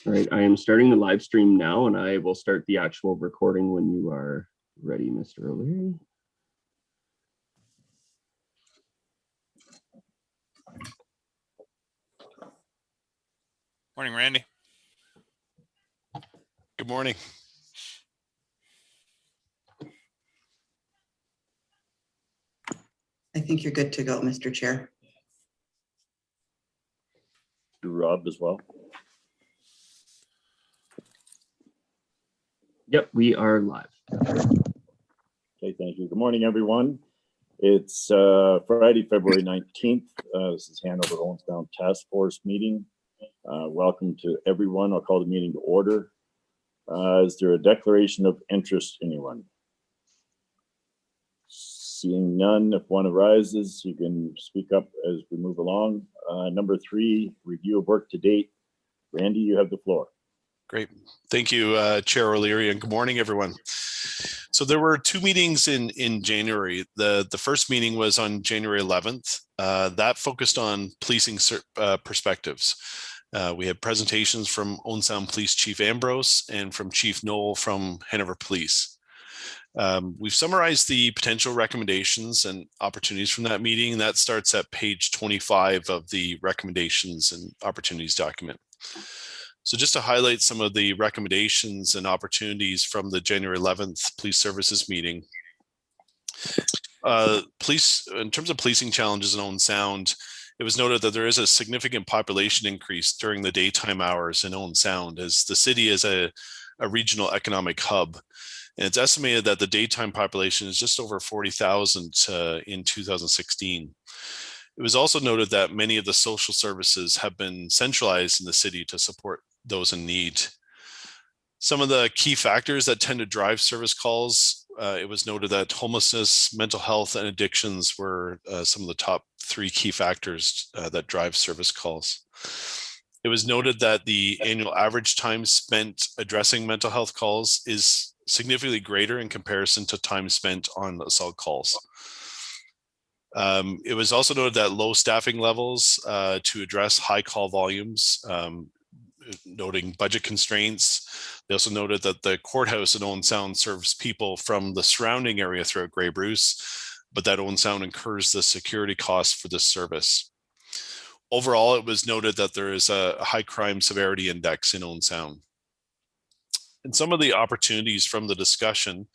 All right, I am starting the live stream now, and I will start the actual recording when you are ready, Mr. O'Leary. Morning, Randy. Good morning. I think you're good to go, Mr. Chair. Do Rob as well? Yep, we are live. Okay, thank you. Good morning, everyone. It's Friday, February 19th. This is Hanover-Owen Task Force meeting. Welcome to everyone. I'll call the meeting to order. Is there a declaration of interest, anyone? Seeing none, if one arises, you can speak up as we move along. Number 3, review of work to date. Randy, you have the floor. Great. Thank you, Chair O'Leary, and good morning, everyone. So there were 2 meetings in January. The first meeting was on January 11th. That focused on policing perspectives. We had presentations from Owen Sound Police Chief Ambrose and from Chief Knoll from Hanover Police. We've summarized the potential recommendations and opportunities from that meeting. That starts at page 25 of the recommendations and opportunities document. So just to highlight some of the recommendations and opportunities from the January 11th Police Services meeting. In terms of policing challenges in Owen Sound, it was noted that there is a significant population increase during the daytime hours in Owen Sound, as the city is a regional economic hub. And it's estimated that the daytime population is just over 40,000 in 2016. It was also noted that many of the social services have been centralized in the city to support those in need. Some of the key factors that tend to drive service calls, it was noted that homelessness, mental health, and addictions were some of the top 3 key factors that drive service calls. It was noted that the annual average time spent addressing mental health calls is significantly greater in comparison to time spent on assault calls. It was also noted that low staffing levels to address high call volumes, noting budget constraints. They also noted that the courthouse in Owen Sound serves people from the surrounding area throughout Grey Bruce, but that Owen Sound incurs the security costs for this service. Overall, it was noted that there is a high crime severity index in Owen Sound. And some of the opportunities from the discussion,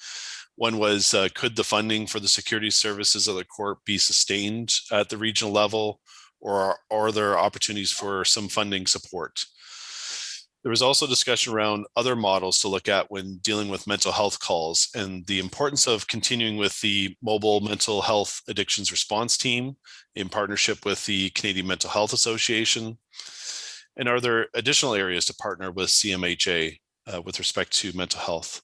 one was, could the funding for the security services of the court be sustained at the regional level, or are there opportunities for some funding support? There was also discussion around other models to look at when dealing with mental health calls and the importance of continuing with the mobile mental health addictions response team in partnership with the Canadian Mental Health Association. And are there additional areas to partner with CMHA with respect to mental health?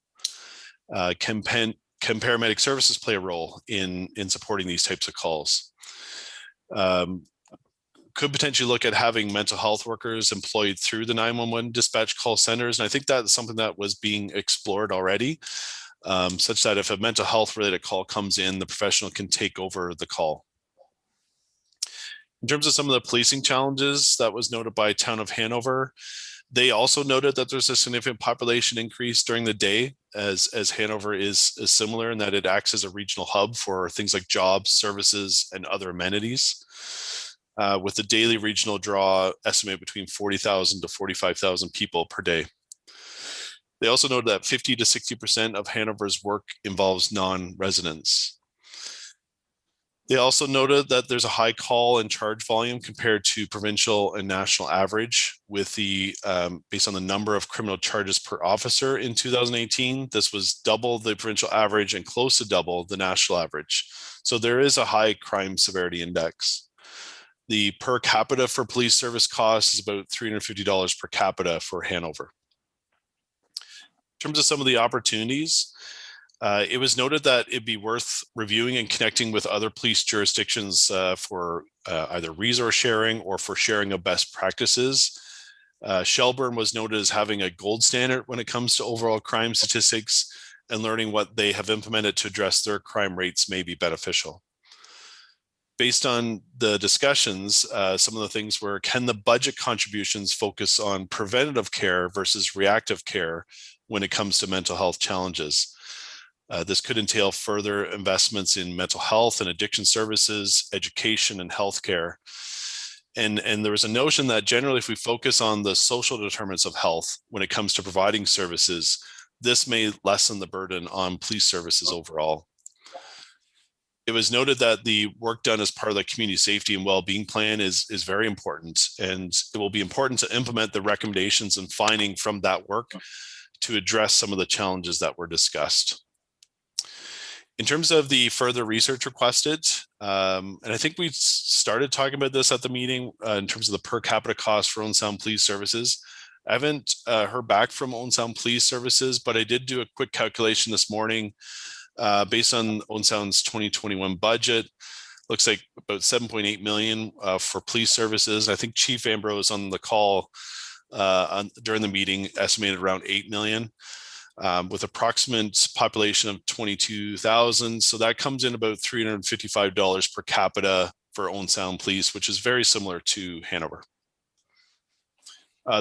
Can paramedic services play a role in supporting these types of calls? Could potentially look at having mental health workers employed through the 911 dispatch call centers. And I think that's something that was being explored already, such that if a mental health related call comes in, the professional can take over the call. In terms of some of the policing challenges that was noted by Town of Hanover, they also noted that there's a significant population increase during the day, as Hanover is similar in that it acts as a regional hub for things like jobs, services, and other amenities. With the daily regional draw estimated between 40,000 to 45,000 people per day. They also noted that 50 to 60% of Hanover's work involves non-residents. They also noted that there's a high call and charge volume compared to provincial and national average, with the based on the number of criminal charges per officer in 2018. This was double the provincial average and close to double the national average. So there is a high crime severity index. The per capita for police service costs is about $350 per capita for Hanover. In terms of some of the opportunities, it was noted that it'd be worth reviewing and connecting with other police jurisdictions for either resource sharing or for sharing of best practices. Shelburne was noted as having a gold standard when it comes to overall crime statistics, and learning what they have implemented to address their crime rates may be beneficial. Based on the discussions, some of the things were, can the budget contributions focus on preventative care versus reactive care when it comes to mental health challenges? This could entail further investments in mental health and addiction services, education, and healthcare. And there was a notion that generally, if we focus on the social determinants of health when it comes to providing services, this may lessen the burden on police services overall. It was noted that the work done as part of the community safety and well-being plan is very important, and it will be important to implement the recommendations and finding from that work to address some of the challenges that were discussed. In terms of the further research requested, and I think we started talking about this at the meeting in terms of the per capita cost for Owen Sound Police Services. I haven't heard back from Owen Sound Police Services, but I did do a quick calculation this morning based on Owen Sound's 2021 budget. Looks like about 7.8 million for police services. I think Chief Ambrose on the call during the meeting estimated around 8 million. With approximate population of 22,000. So that comes in about $355 per capita for Owen Sound Police, which is very similar to Hanover.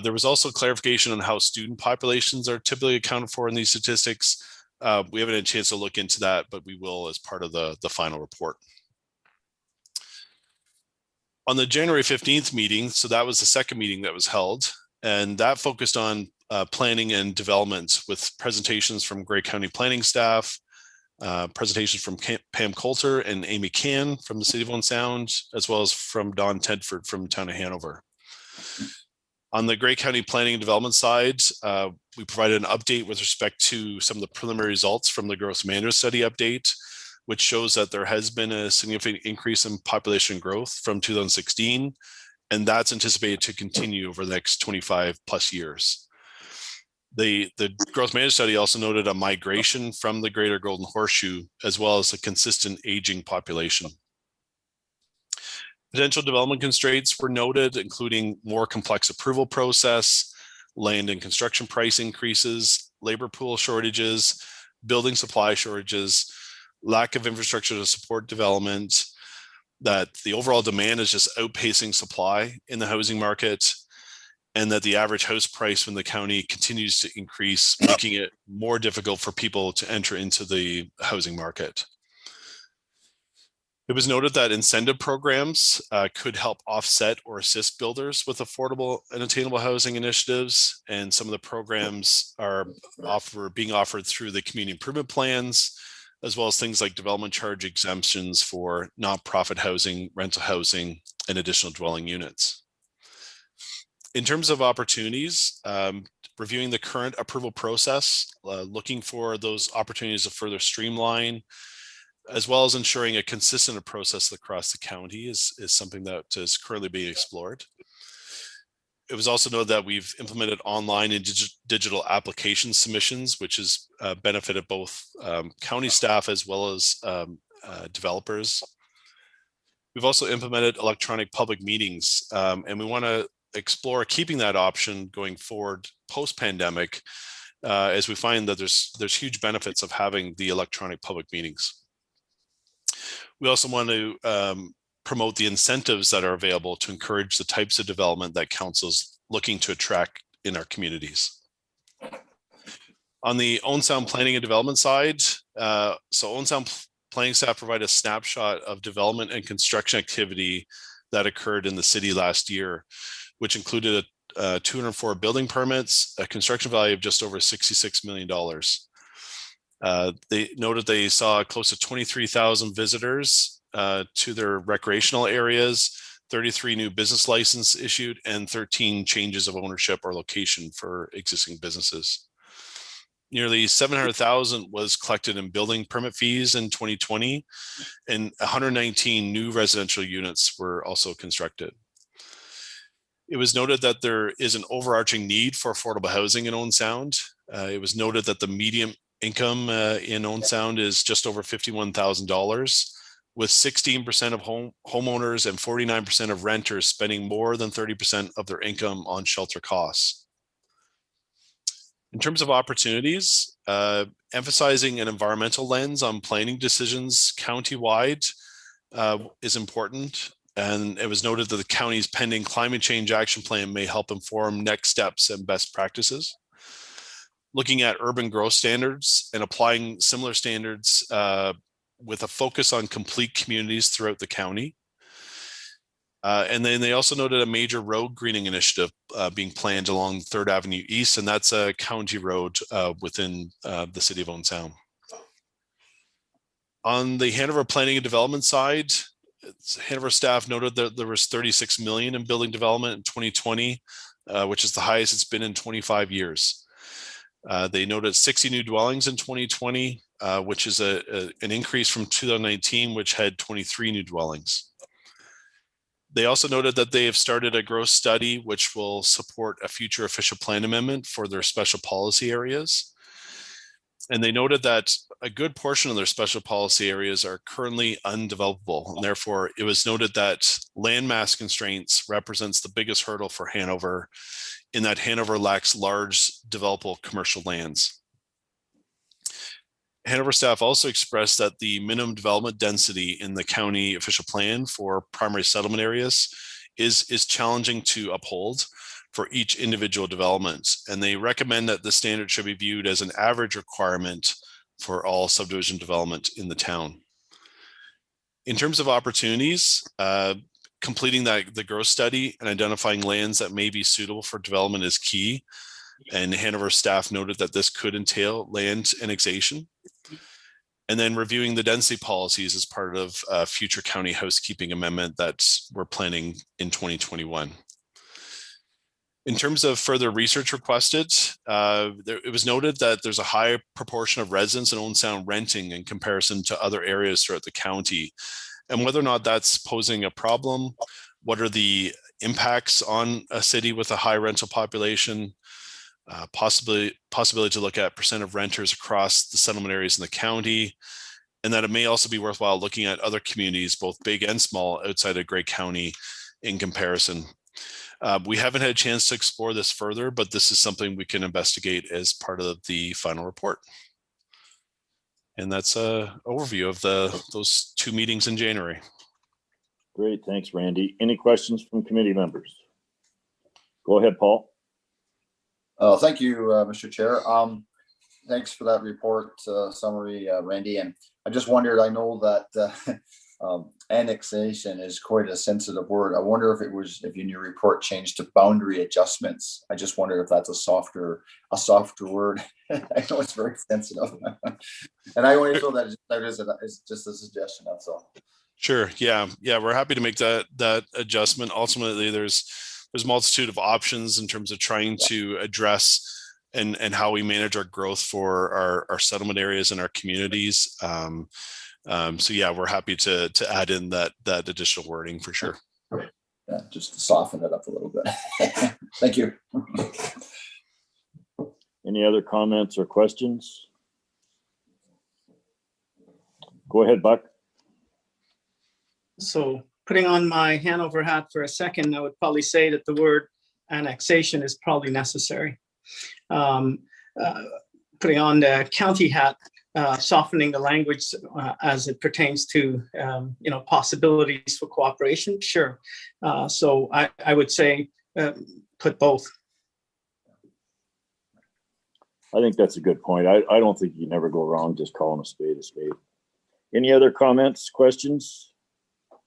There was also clarification on how student populations are typically accounted for in these statistics. We haven't had a chance to look into that, but we will as part of the final report. On the January 15th meeting, so that was the second meeting that was held, and that focused on planning and development with presentations from Grey County planning staff, presentations from Pam Coulter and Amy Can from the City of Owen Sound, as well as from Don Tedford from the town of Hanover. On the Grey County planning and development side, we provided an update with respect to some of the preliminary results from the gross management study update, which shows that there has been a significant increase in population growth from 2016, and that's anticipated to continue over the next 25 plus years. The growth management study also noted a migration from the greater Golden Horseshoe, as well as a consistent aging population. Potential development constraints were noted, including more complex approval process, land and construction price increases, labor pool shortages, building supply shortages, lack of infrastructure to support development, that the overall demand is just outpacing supply in the housing market, and that the average house price in the county continues to increase, making it more difficult for people to enter into the housing market. It was noted that incentive programs could help offset or assist builders with affordable and attainable housing initiatives, and some of the programs are being offered through the community improvement plans, as well as things like development charge exemptions for nonprofit housing, rental housing, and additional dwelling units. In terms of opportunities, reviewing the current approval process, looking for those opportunities to further streamline, as well as ensuring a consistent process across the county is something that is currently being explored. It was also noted that we've implemented online and digital application submissions, which has benefited both county staff as well as developers. We've also implemented electronic public meetings, and we want to explore keeping that option going forward post-pandemic, as we find that there's huge benefits of having the electronic public meetings. We also want to promote the incentives that are available to encourage the types of development that council is looking to attract in our communities. On the Owen Sound planning and development side, so Owen Sound planning staff provide a snapshot of development and construction activity that occurred in the city last year, which included 204 building permits, a construction value of just over $66 million. They noted they saw close to 23,000 visitors to their recreational areas, 33 new business licenses issued, and 13 changes of ownership or location for existing businesses. Nearly 700,000 was collected in building permit fees in 2020, and 119 new residential units were also constructed. It was noted that there is an overarching need for affordable housing in Owen Sound. It was noted that the median income in Owen Sound is just over $51,000, with 16% of homeowners and 49% of renters spending more than 30% of their income on shelter costs. In terms of opportunities, emphasizing an environmental lens on planning decisions countywide is important. And it was noted that the county's pending climate change action plan may help inform next steps and best practices. Looking at urban growth standards and applying similar standards with a focus on complete communities throughout the county. And then they also noted a major road greening initiative being planned along 3rd Avenue East, and that's a county road within the city of Owen Sound. On the Hanover planning and development side, Hanover staff noted that there was 36 million in building development in 2020, which is the highest it's been in 25 years. They noted 60 new dwellings in 2020, which is an increase from 2019, which had 23 new dwellings. They also noted that they have started a growth study, which will support a future official plan amendment for their special policy areas. And they noted that a good portion of their special policy areas are currently undevelopable. And therefore, it was noted that landmass constraints represents the biggest hurdle for Hanover, in that Hanover lacks large developable commercial lands. Hanover staff also expressed that the minimum development density in the county official plan for primary settlement areas is challenging to uphold for each individual development. And they recommend that the standard should be viewed as an average requirement for all subdivision development in the town. In terms of opportunities, completing the growth study and identifying lands that may be suitable for development is key. And Hanover staff noted that this could entail land annexation. And then reviewing the density policies as part of a future county housekeeping amendment that we're planning in 2021. In terms of further research requested, it was noted that there's a high proportion of residents in Owen Sound renting in comparison to other areas throughout the county. And whether or not that's posing a problem, what are the impacts on a city with a high rental population, possibility to look at percent of renters across the settlement areas in the county, and that it may also be worthwhile looking at other communities, both big and small, outside of Grey County in comparison. We haven't had a chance to explore this further, but this is something we can investigate as part of the final report. And that's an overview of those 2 meetings in January. Great, thanks, Randy. Any questions from committee members? Go ahead, Paul. Thank you, Mr. Chair. Thanks for that report summary, Randy. And I just wondered, I know that annexation is quite a sensitive word. I wonder if in your report changed to boundary adjustments. I just wondered if that's a softer word. I know it's very sensitive. And I only feel that is just a suggestion, that's all. Sure. Yeah. We're happy to make that adjustment. Ultimately, there's a multitude of options in terms of trying to address and how we manage our growth for our settlement areas and our communities. So yeah, we're happy to add in that additional wording for sure. Yeah, just to soften it up a little bit. Thank you. Any other comments or questions? Go ahead, Buck. So putting on my Hanover hat for a second, I would probably say that the word annexation is probably necessary. Putting on the county hat, softening the language as it pertains to possibilities for cooperation, sure. So I would say put both. I think that's a good point. I don't think you never go wrong just calling a spade a spade. Any other comments, questions?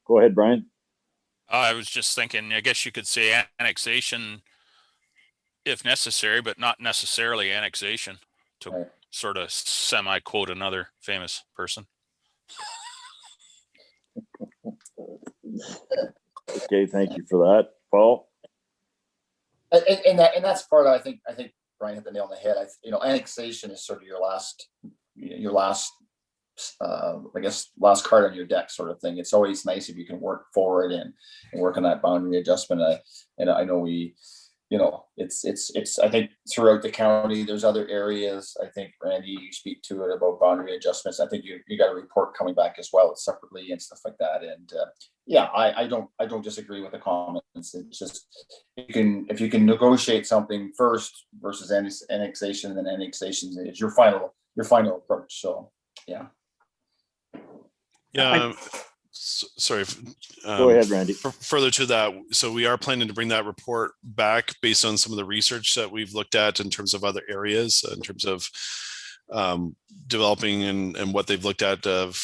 Go ahead, Brian. I was just thinking, I guess you could say annexation if necessary, but not necessarily annexation, to sort of semi-quote another famous person. Okay, thank you for that. Paul? And that's part of, I think Brian hit the nail on the head. Annexation is sort of your last I guess last card on your deck sort of thing. It's always nice if you can work forward and work on that boundary adjustment. And I know it's I think throughout the county there's other areas. I think Randy, you speak to it about boundary adjustments. I think you got a report coming back as well separately and stuff like that. And yeah, I don't disagree with the comments. It's just if you can negotiate something first versus annexation, then annexation is your final approach. So yeah. Yeah. Sorry. Go ahead, Randy. Further to that, so we are planning to bring that report back based on some of the research that we've looked at in terms of other areas, in terms of developing and what they've looked at of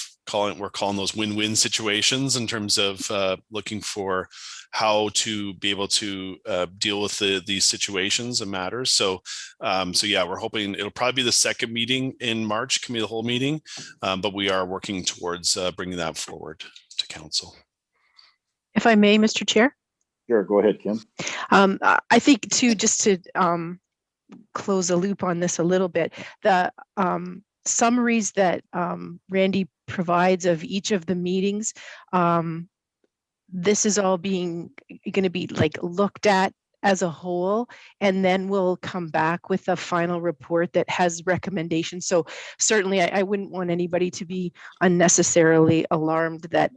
we're calling those win-win situations in terms of looking for how to be able to deal with these situations and matters. So yeah, we're hoping it'll probably be the second meeting in March, committee of the whole meeting, but we are working towards bringing that forward to council. If I may, Mr. Chair. Sure, go ahead, Kim. I think too, just to close the loop on this a little bit, the summaries that Randy provides of each of the meetings, this is all going to be like looked at as a whole, and then we'll come back with a final report that has recommendations. So certainly I wouldn't want anybody to be unnecessarily alarmed that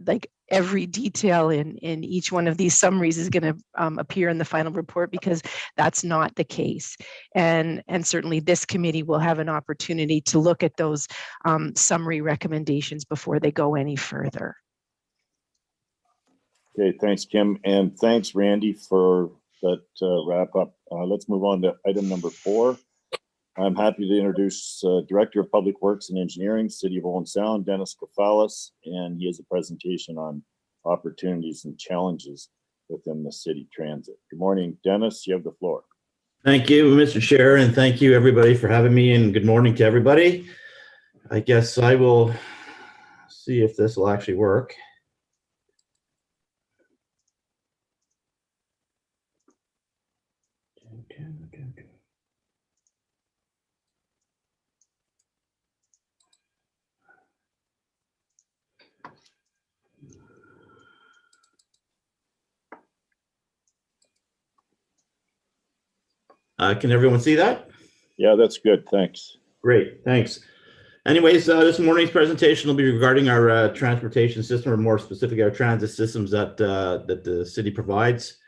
like every detail in each one of these summaries is going to appear in the final report, because that's not the case. And certainly this committee will have an opportunity to look at those summary recommendations before they go any further. Okay, thanks, Kim, and thanks, Randy, for that wrap up. Let's move on to item number 4. I'm happy to introduce Director of Public Works and Engineering, City of Owen Sound, Dennis Kafalis, and he has a presentation on opportunities and challenges within the city transit. Good morning, Dennis, you have the floor. Thank you, Mr. Chair, and thank you everybody for having me, and good morning to everybody. I guess I will see if this will actually work. Okay. Can everyone see that? Yeah, that's good. Thanks. Great, thanks. Anyways, this morning's presentation will be regarding our transportation system, or more specifically, our transit systems that the city provides.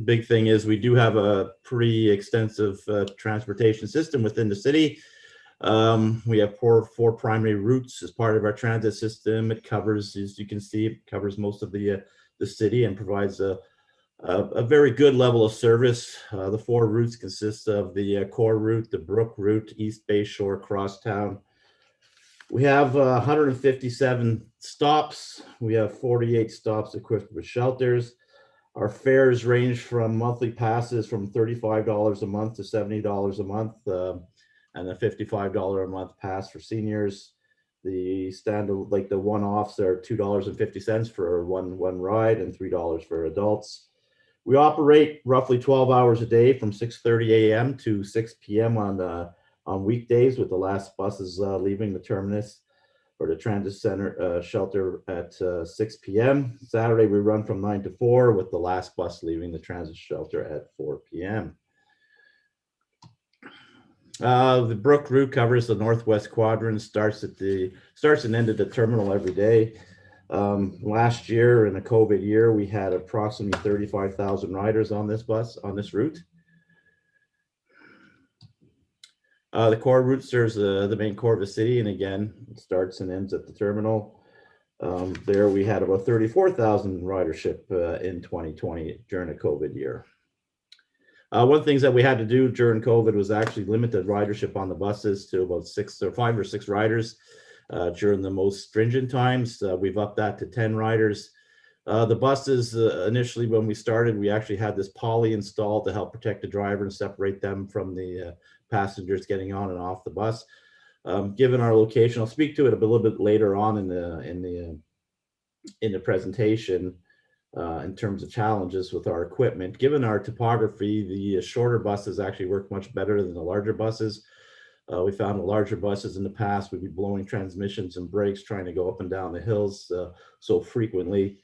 Big thing is we do have a pretty extensive transportation system within the city. We have four primary routes as part of our transit system. It covers, as you can see, it covers most of the city and provides a very good level of service. The 4 routes consist of the core route, the Brook route, East Bay Shore, Crosstown. We have 157 stops. We have 48 stops equipped with shelters. Our fares range from monthly passes from $35 a month to $70 a month, and a $55 a month pass for seniors. The standard, like the one-offs, are $2.50 for one ride and $3 for adults. We operate roughly 12 hours a day from 6:30 a.m. to 6 p.m. on weekdays, with the last buses leaving the terminus or the transit center shelter at 6 p.m. Saturday, we run from 9 to 4, with the last bus leaving the transit shelter at 4 p.m. The Brook route covers the northwest quadrant, starts and ends at the terminal every day. Last year, in a COVID year, we had approximately 35,000 riders on this route. The core route serves the main core of the city, and again, it starts and ends at the terminal. There we had about 34,000 ridership in 2020 during a COVID year. One of the things that we had to do during COVID was actually limit the ridership on the buses to about 5 or 6 riders. During the most stringent times, we've upped that to 10 riders. The buses, initially when we started, we actually had this poly installed to help protect the driver and separate them from the passengers getting on and off the bus. Given our location, I'll speak to it a little bit later on in the presentation in terms of challenges with our equipment. Given our topography, the shorter buses actually work much better than the larger buses. We found the larger buses in the past would be blowing transmissions and brakes trying to go up and down the hills so frequently.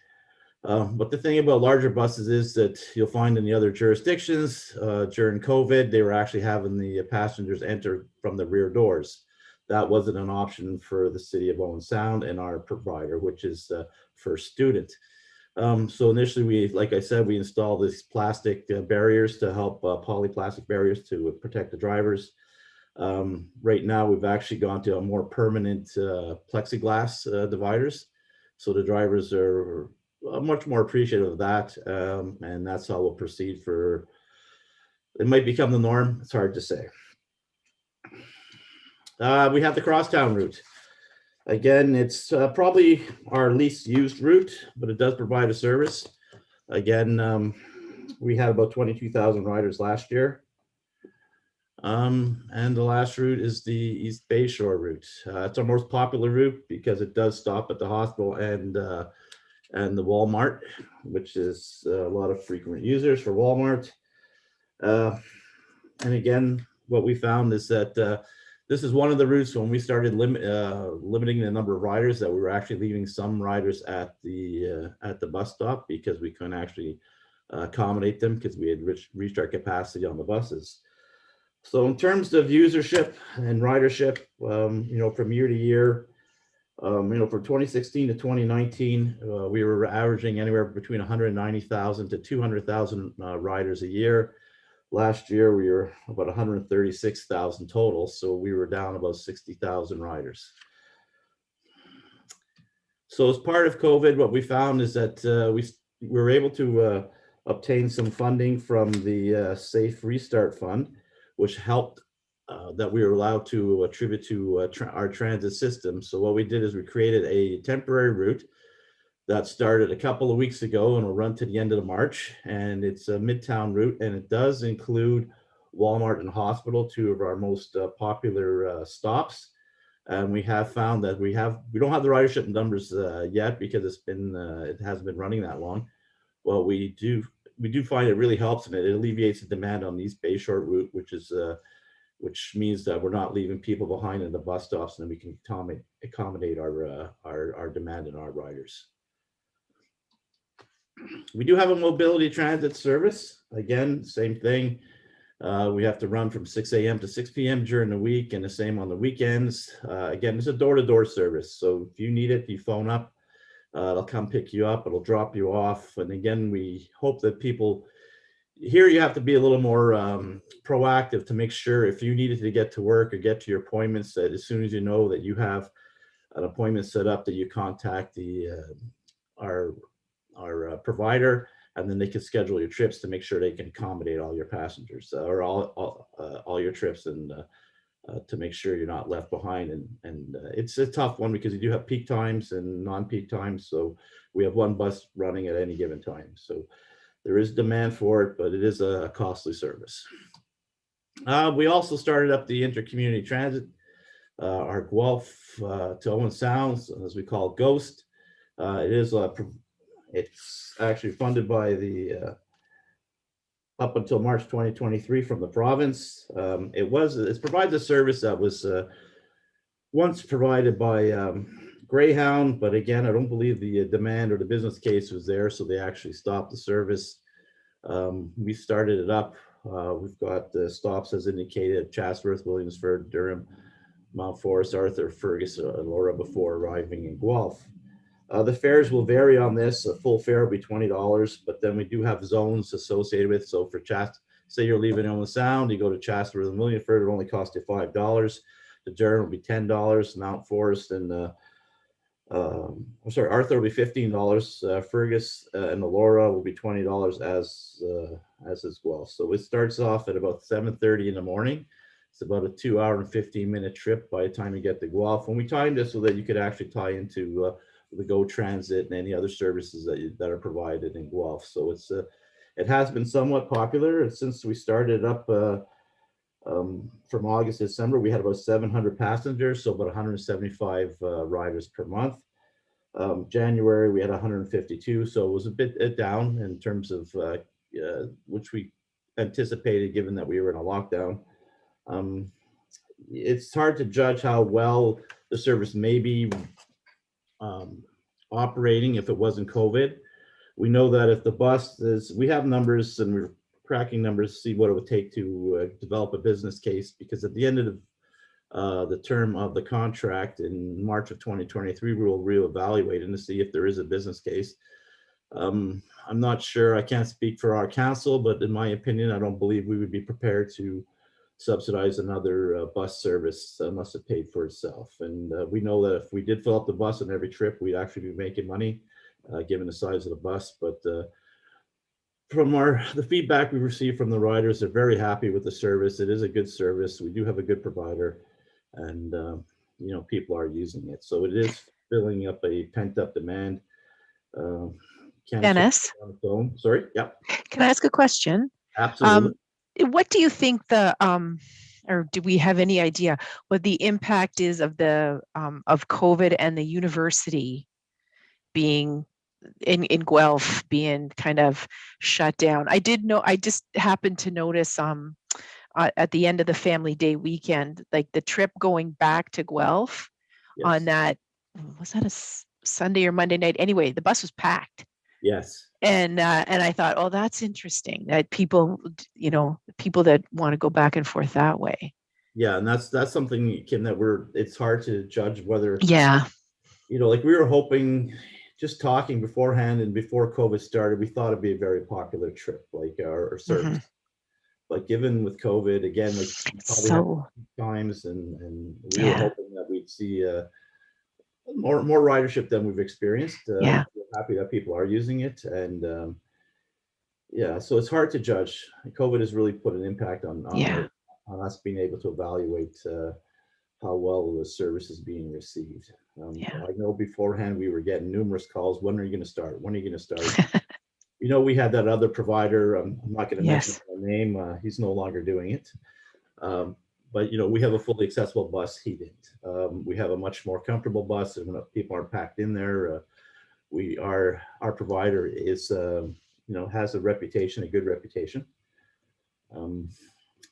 But the thing about larger buses is that you'll find in the other jurisdictions during COVID, they were actually having the passengers enter from the rear doors. That wasn't an option for the City of Owen Sound and our provider, which is First Student. So initially, like I said, we installed these plastic barriers to help, polyplastic barriers to protect the drivers. Right now, we've actually gone to a more permanent plexiglass dividers. So the drivers are much more appreciative of that. And that's how we'll proceed for, it might become the norm. It's hard to say. We have the crosstown route. Again, it's probably our least used route, but it does provide a service. Again, we had about 22,000 riders last year. And the last route is the East Bay Shore route. It's our most popular route because it does stop at the hospital and the Walmart, which is a lot of frequent users for Walmart. And again, what we found is that this is one of the routes when we started limiting the number of riders, that we were actually leaving some riders at the bus stop because we couldn't actually accommodate them because we had reached our capacity on the buses. So in terms of usership and ridership, from year to year, from 2016 to 2019, we were averaging anywhere between 190,000 to 200,000 riders a year. Last year, we were about 136,000 total, so we were down about 60,000 riders. So as part of COVID, what we found is that we were able to obtain some funding from the Safe Restart Fund, which helped that we were allowed to attribute to our transit system. So what we did is we created a temporary route that started a couple of weeks ago and will run to the end of March. And it's a Midtown route, and it does include Walmart and hospital, two of our most popular stops. And we have found that we don't have the ridership numbers yet because it hasn't been running that long. Well, we do find it really helps, and it alleviates the demand on the East Bay Shore route, which means that we're not leaving people behind in the bus stops, and then we can accommodate our demand and our riders. We do have a mobility transit service. Again, same thing. We have to run from 6 a.m. to 6 p.m. during the week, and the same on the weekends. Again, it's a door-to-door service. So if you need it, you phone up. It'll come pick you up. It'll drop you off. And again, we hope that people here, you have to be a little more proactive to make sure if you needed to get to work or get to your appointments, that as soon as you know that you have an appointment set up, that you contact our provider, and then they can schedule your trips to make sure they can accommodate all your passengers or all your trips, and to make sure you're not left behind. And it's a tough one because you do have peak times and non-peak times. So we have one bus running at any given time. So there is demand for it, but it is a costly service. We also started up the intercommunity transit, our Guelph to Owen Sounds, as we call it, GHOST. It's actually funded by the up until March 2023 from the province. It provides a service that was once provided by Greyhound, but again, I don't believe the demand or the business case was there, so they actually stopped the service. We started it up. We've got the stops as indicated: Chatsworth, Williamsford, Durham, Mount Forest, Arthur, Fergus, and Laura before arriving in Guelph. The fares will vary on this. A full fare will be $20, but then we do have zones associated with. So for say you're leaving on the Sound, you go to Chatsworth and Williamsford, it only costs you $5. The Durham will be $10. Mount Forest and Arthur will be $15. Fergus and Laura will be $20 as well. So it starts off at about 7:30 in the morning. It's about a 2-hour and 15-minute trip by the time you get to Guelph. And we timed this so that you could actually tie into the Go Transit and any other services that are provided in Guelph. So it has been somewhat popular since we started up from August to December. We had about 700 passengers, so about 175 riders per month. January we had 152, so it was a bit down in terms of which we anticipated given that we were in a lockdown. It's hard to judge how well the service may be operating if it wasn't COVID. We know that if the bus we have numbers and we're cracking numbers to see what it would take to develop a business case, because at the end of the term of the contract in March of 2023, we will reevaluate and to see if there is a business case. I'm not sure, I can't speak for our council, but in my opinion, I don't believe we would be prepared to subsidize another bus service unless it paid for itself. And we know that if we did fill up the bus on every trip, we'd actually be making money, given the size of the bus. But from the feedback we received from the riders, they're very happy with the service. It is a good service. We do have a good provider, and people are using it. So it is filling up a pent up demand. Dennis, on the phone. Sorry. Yeah. can I ask a question? Absolutely. What do you think or do we have any idea what the impact is of of COVID and the university being in Guelph being kind of shut down? I just happened to notice at the end of the family day weekend, like the trip going back to Guelph on that, was that a Sunday or Monday night? Anyway, the bus was packed. Yes. And I thought, oh, that's interesting that people that want to go back and forth that way. Yeah, and that's something, Kim, that it's hard to judge whether. Yeah. Like we were hoping, just talking beforehand and before COVID started, we thought it'd be a very popular trip, like our service. But given with COVID again, like probably times, and we were hoping that we'd see more ridership than we've experienced. We're happy that people are using it, and so it's hard to judge. COVID has really put an impact on us being able to evaluate how well the service is being received. I know beforehand we were getting numerous calls. When are you going to start? When are you going to start? We had that other provider. I'm not going to mention the name. He's no longer doing it. But we have a fully accessible bus. He didn't. We have a much more comfortable bus, and people are packed in there. Our provider is has a reputation, a good reputation.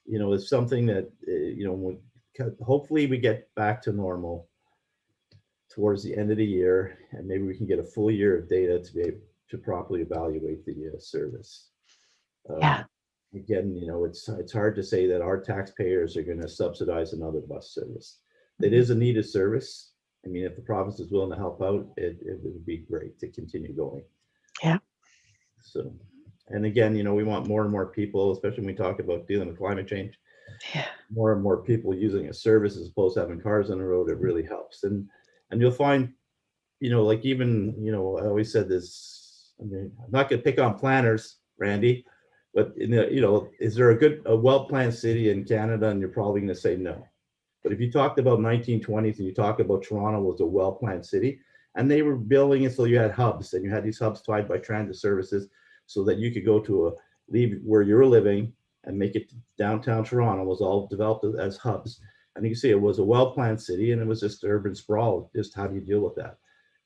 It's something that hopefully we get back to normal towards the end of the year, and maybe we can get a full year of data to be able to properly evaluate the service. Again, it's hard to say that our taxpayers are going to subsidize another bus service. It is a needed service. I mean, if the province is willing to help out, it would be great to continue going. Yeah. So, and again, we want more and more people, especially when we talk about dealing with climate change. Yeah. More and more people using a service as opposed to having cars on the road. It really helps. And you'll find, like even, I always said this, I mean, I'm not going to pick on planners, Randy, but is there a well-planned city in Canada? And you're probably going to say no. But if you talked about 1920s and you talk about Toronto was a well-planned city, and they were building it so you had hubs, and you had these hubs tied by transit services so that you could go to leave where you're living and make it to downtown Toronto. Was all developed as hubs. And you can see it was a well-planned city, and it was just urban sprawl. Just how do you deal with that?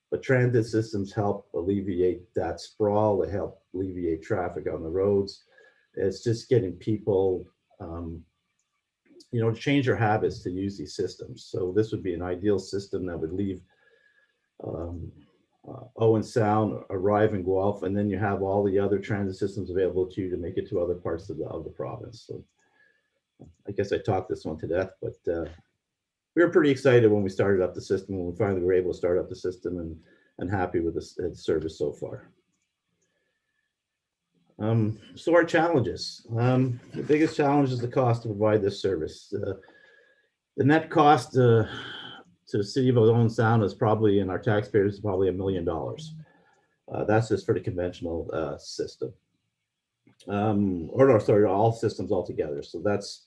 But transit systems help alleviate that sprawl. They help alleviate traffic on the roads. It's just getting people, to change their habits to use these systems. So this would be an ideal system that would leave Owen Sound, arrive in Guelph, and then you have all the other transit systems available to you to make it to other parts of the province. So I guess I talked this one to death, but we were pretty excited when we started up the system, when we finally were able to start up the system, and happy with the service so far. So our challenges. The biggest challenge is the cost to provide this service. The net cost to the city of Owen Sound is probably, and our taxpayers, is probably $1 million. That's just for the conventional system. All systems altogether. So that's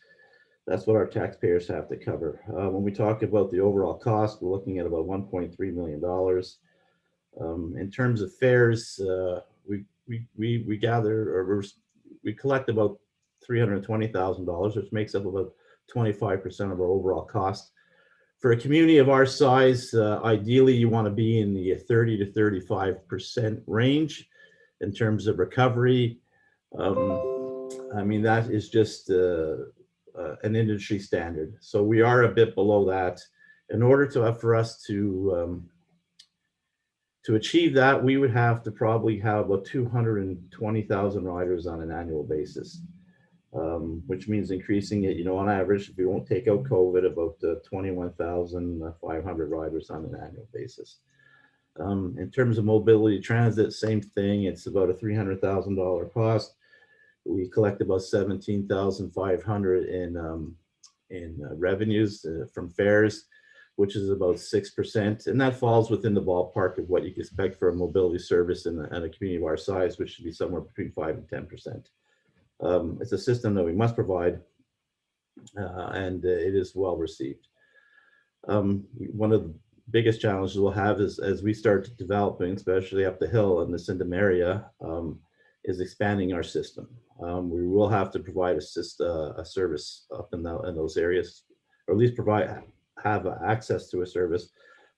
what our taxpayers have to cover. When we talk about the overall cost, we're looking at about $1.3 million. In terms of fares, we gather, or we collect about $320,000, which makes up about 25% of our overall cost. For a community of our size, ideally you want to be in the 30 to 35% range in terms of recovery. I mean, that is just an industry standard. So we are a bit below that. In order for us to achieve that, we would have to probably have about 220,000 riders on an annual basis, which means increasing it, on average, if we won't take out COVID, about 21,500 riders on an annual basis. In terms of mobility transit, same thing. It's about a $300,000 cost. We collect about 17,500 in revenues from fares, which is about 6%, and that falls within the ballpark of what you can expect for a mobility service in a community of our size, which should be somewhere between 5 and 10%. It's a system that we must provide, and it is well received. One of the biggest challenges we'll have is as we start developing, especially up the hill in the Sydenham area, is expanding our system. We will have to provide a service up in those areas, or at least have access to a service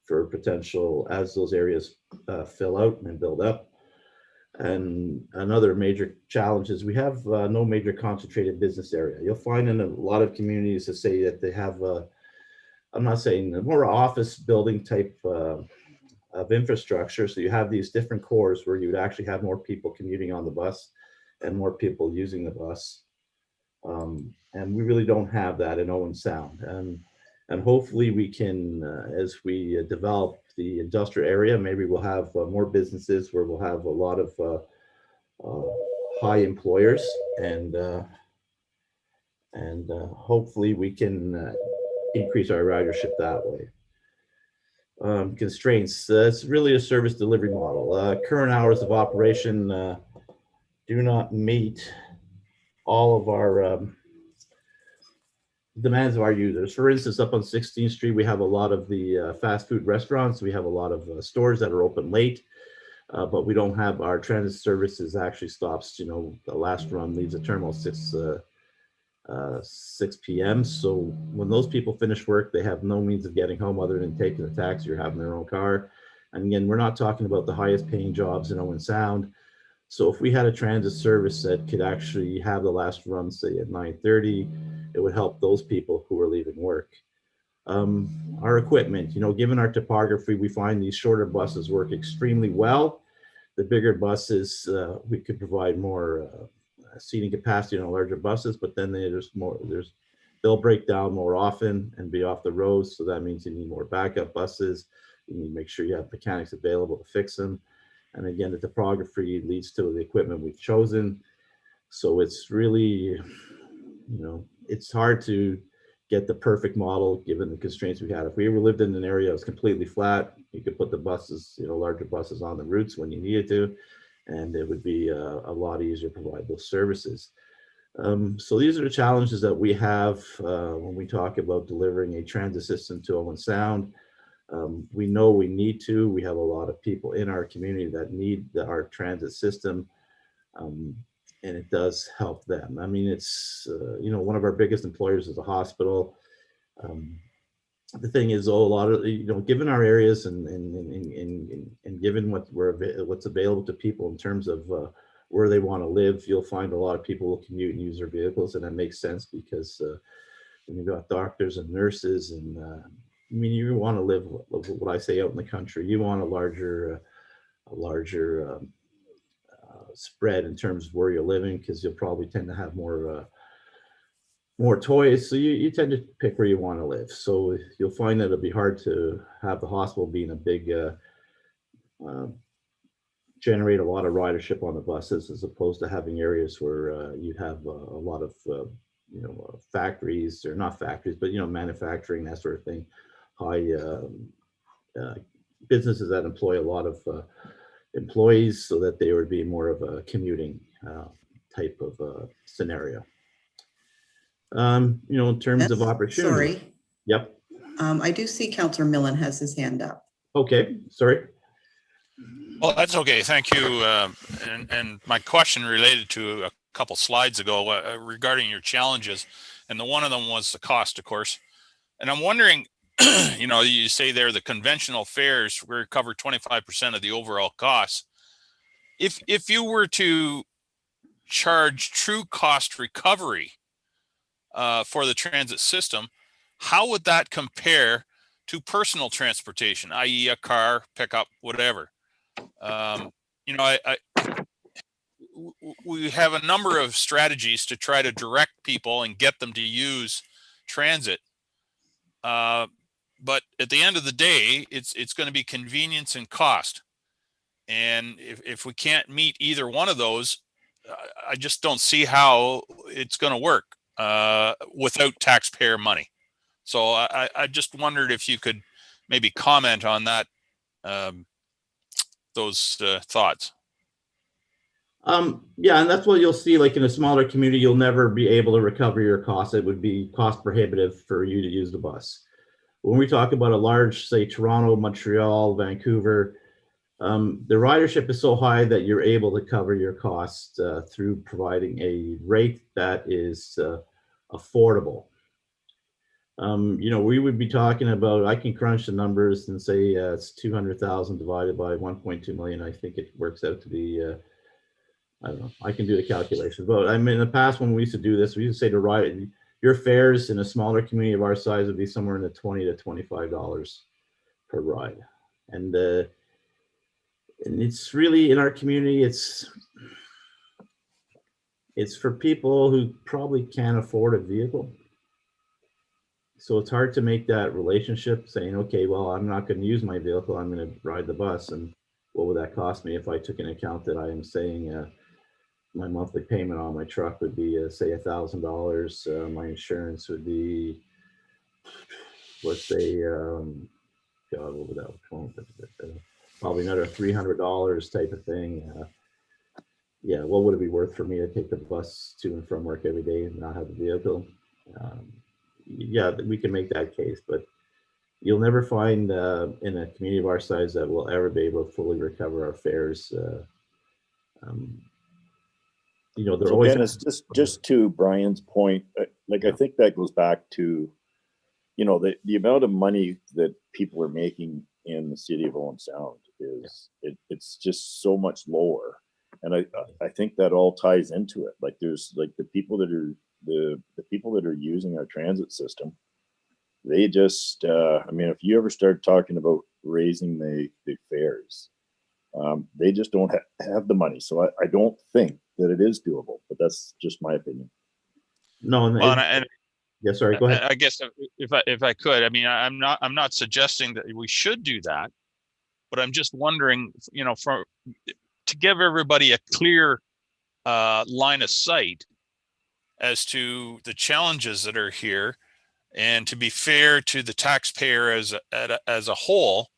for potential as those areas fill out and build up. And another major challenge is we have no major concentrated business area. You'll find in a lot of communities that say that they have, I'm not saying more office building type of infrastructure. So you have these different cores where you would actually have more people commuting on the bus and more people using the bus. And we really don't have that in Owen Sound. And hopefully we can, as we develop the industrial area, maybe we'll have more businesses where we'll have a lot of high employers, and hopefully we can increase our ridership that way. Constraints, it's really a service delivery model. Current hours of operation do not meet all of our demands of our users. For instance, up on 16th Street, we have a lot of the fast food restaurants. We have a lot of stores that are open late, but we don't have our transit services actually stops. You know, the last run leaves the terminal 6 p.m. So when those people finish work, they have no means of getting home other than taking a taxi or having their own car. And again, we're not talking about the highest paying jobs in Owen Sound. So if we had a transit service that could actually have the last run, say at 9:30, it would help those people who are leaving work. Our equipment, you know, given our topography, we find these shorter buses work extremely well. The bigger buses, we could provide more seating capacity on larger buses, but then they'll break down more often and be off the road. So that means you need more backup buses. You need to make sure you have mechanics available to fix them. And again, the topography leads to the equipment we've chosen. So it's really, you know, it's hard to get the perfect model given the constraints we had. If we ever lived in an area that was completely flat, you could put the buses, you know, larger buses on the routes when you needed to, and it would be a lot easier to provide those services. So these are the challenges that we have when we talk about delivering a transit system to Owen Sound. We know we need to. We have a lot of people in our community that need our transit system, and it does help them. I mean, it's, you know, one of our biggest employers is a hospital. The thing is, though, a lot of, you know, given our areas and given what's available to people in terms of where they want to live, you'll find a lot of people will commute and use their vehicles, and that makes sense because when you've got doctors and nurses, and I mean, you want to live what I say out in the country. You want a larger spread in terms of where you're living, because you'll probably tend to have more toys, so you tend to pick where you want to live. So you'll find that it'll be hard to have the hospital being a big generate a lot of ridership on the buses, as opposed to having areas where you have a lot of you know, factories, or not factories, but, you know, manufacturing, that sort of thing. High businesses that employ a lot of employees, so that they would be more of a commuting type of scenario. You know, in terms of opportunity. Sorry. Yep. I do see Councillor Millen has his hand up. Okay, sorry. Well, that's okay. Thank you. And my question related to a couple slides ago regarding your challenges, and one of them was the cost, of course. And I'm wondering, you know, you say there the conventional fares recover 25% of the overall costs. If you were to charge true cost recovery for the transit system, how would that compare to personal transportation, i.e. a car, pickup, whatever? You know, we have a number of strategies to try to direct people and get them to use transit. But at the end of the day, it's going to be convenience and cost. And if we can't meet either one of those, I just don't see how it's going to work without taxpayer money. So I just wondered if you could maybe comment on that, those thoughts. Yeah, and that's what you'll see, like in a smaller community, you'll never be able to recover your costs. It would be cost prohibitive for you to use the bus. When we talk about a large, say Toronto, Montreal, Vancouver, the ridership is so high that you're able to cover your costs through providing a rate that is affordable. We would be talking about, I can crunch the numbers and say it's 200,000 divided by 1.2 million. I think it works out to be, I don't know, I can do the calculations. But I mean, in the past, when we used to do this, we used to say to ride, your fares in a smaller community of our size would be somewhere in the $20 to $25 per ride. And it's really, in our community, it's for people who probably can't afford a vehicle. So it's hard to make that relationship saying, okay, well, I'm not going to use my vehicle. I'm going to ride the bus. And what would that cost me if I took into account that I am saying my monthly payment on my truck would be, say, $1,000. My insurance would be, let's say, God, what would that be? Probably another $300 type of thing. Yeah, what would it be worth for me to take the bus to and from work every day and not have a vehicle? Yeah, we can make that case, but you'll never find in a community of our size that we'll ever be able to fully recover our fares. They're So always Dennis, just to Brian's point, I think that goes back to, the amount of money that people are making in the city of Owen Sound is it's just so much lower, and I think that all ties into it. Like there's like the people that are using our transit system, they just if you ever start talking about raising the fares, they just don't have the money. So I don't think that it is doable, but that's just my opinion. No, yeah, sorry, go ahead. I guess if I could, I mean, I'm not suggesting that we should do that, but I'm just wondering, to give everybody a clear line of sight as to the challenges that are here, and to be fair to the taxpayer as a whole,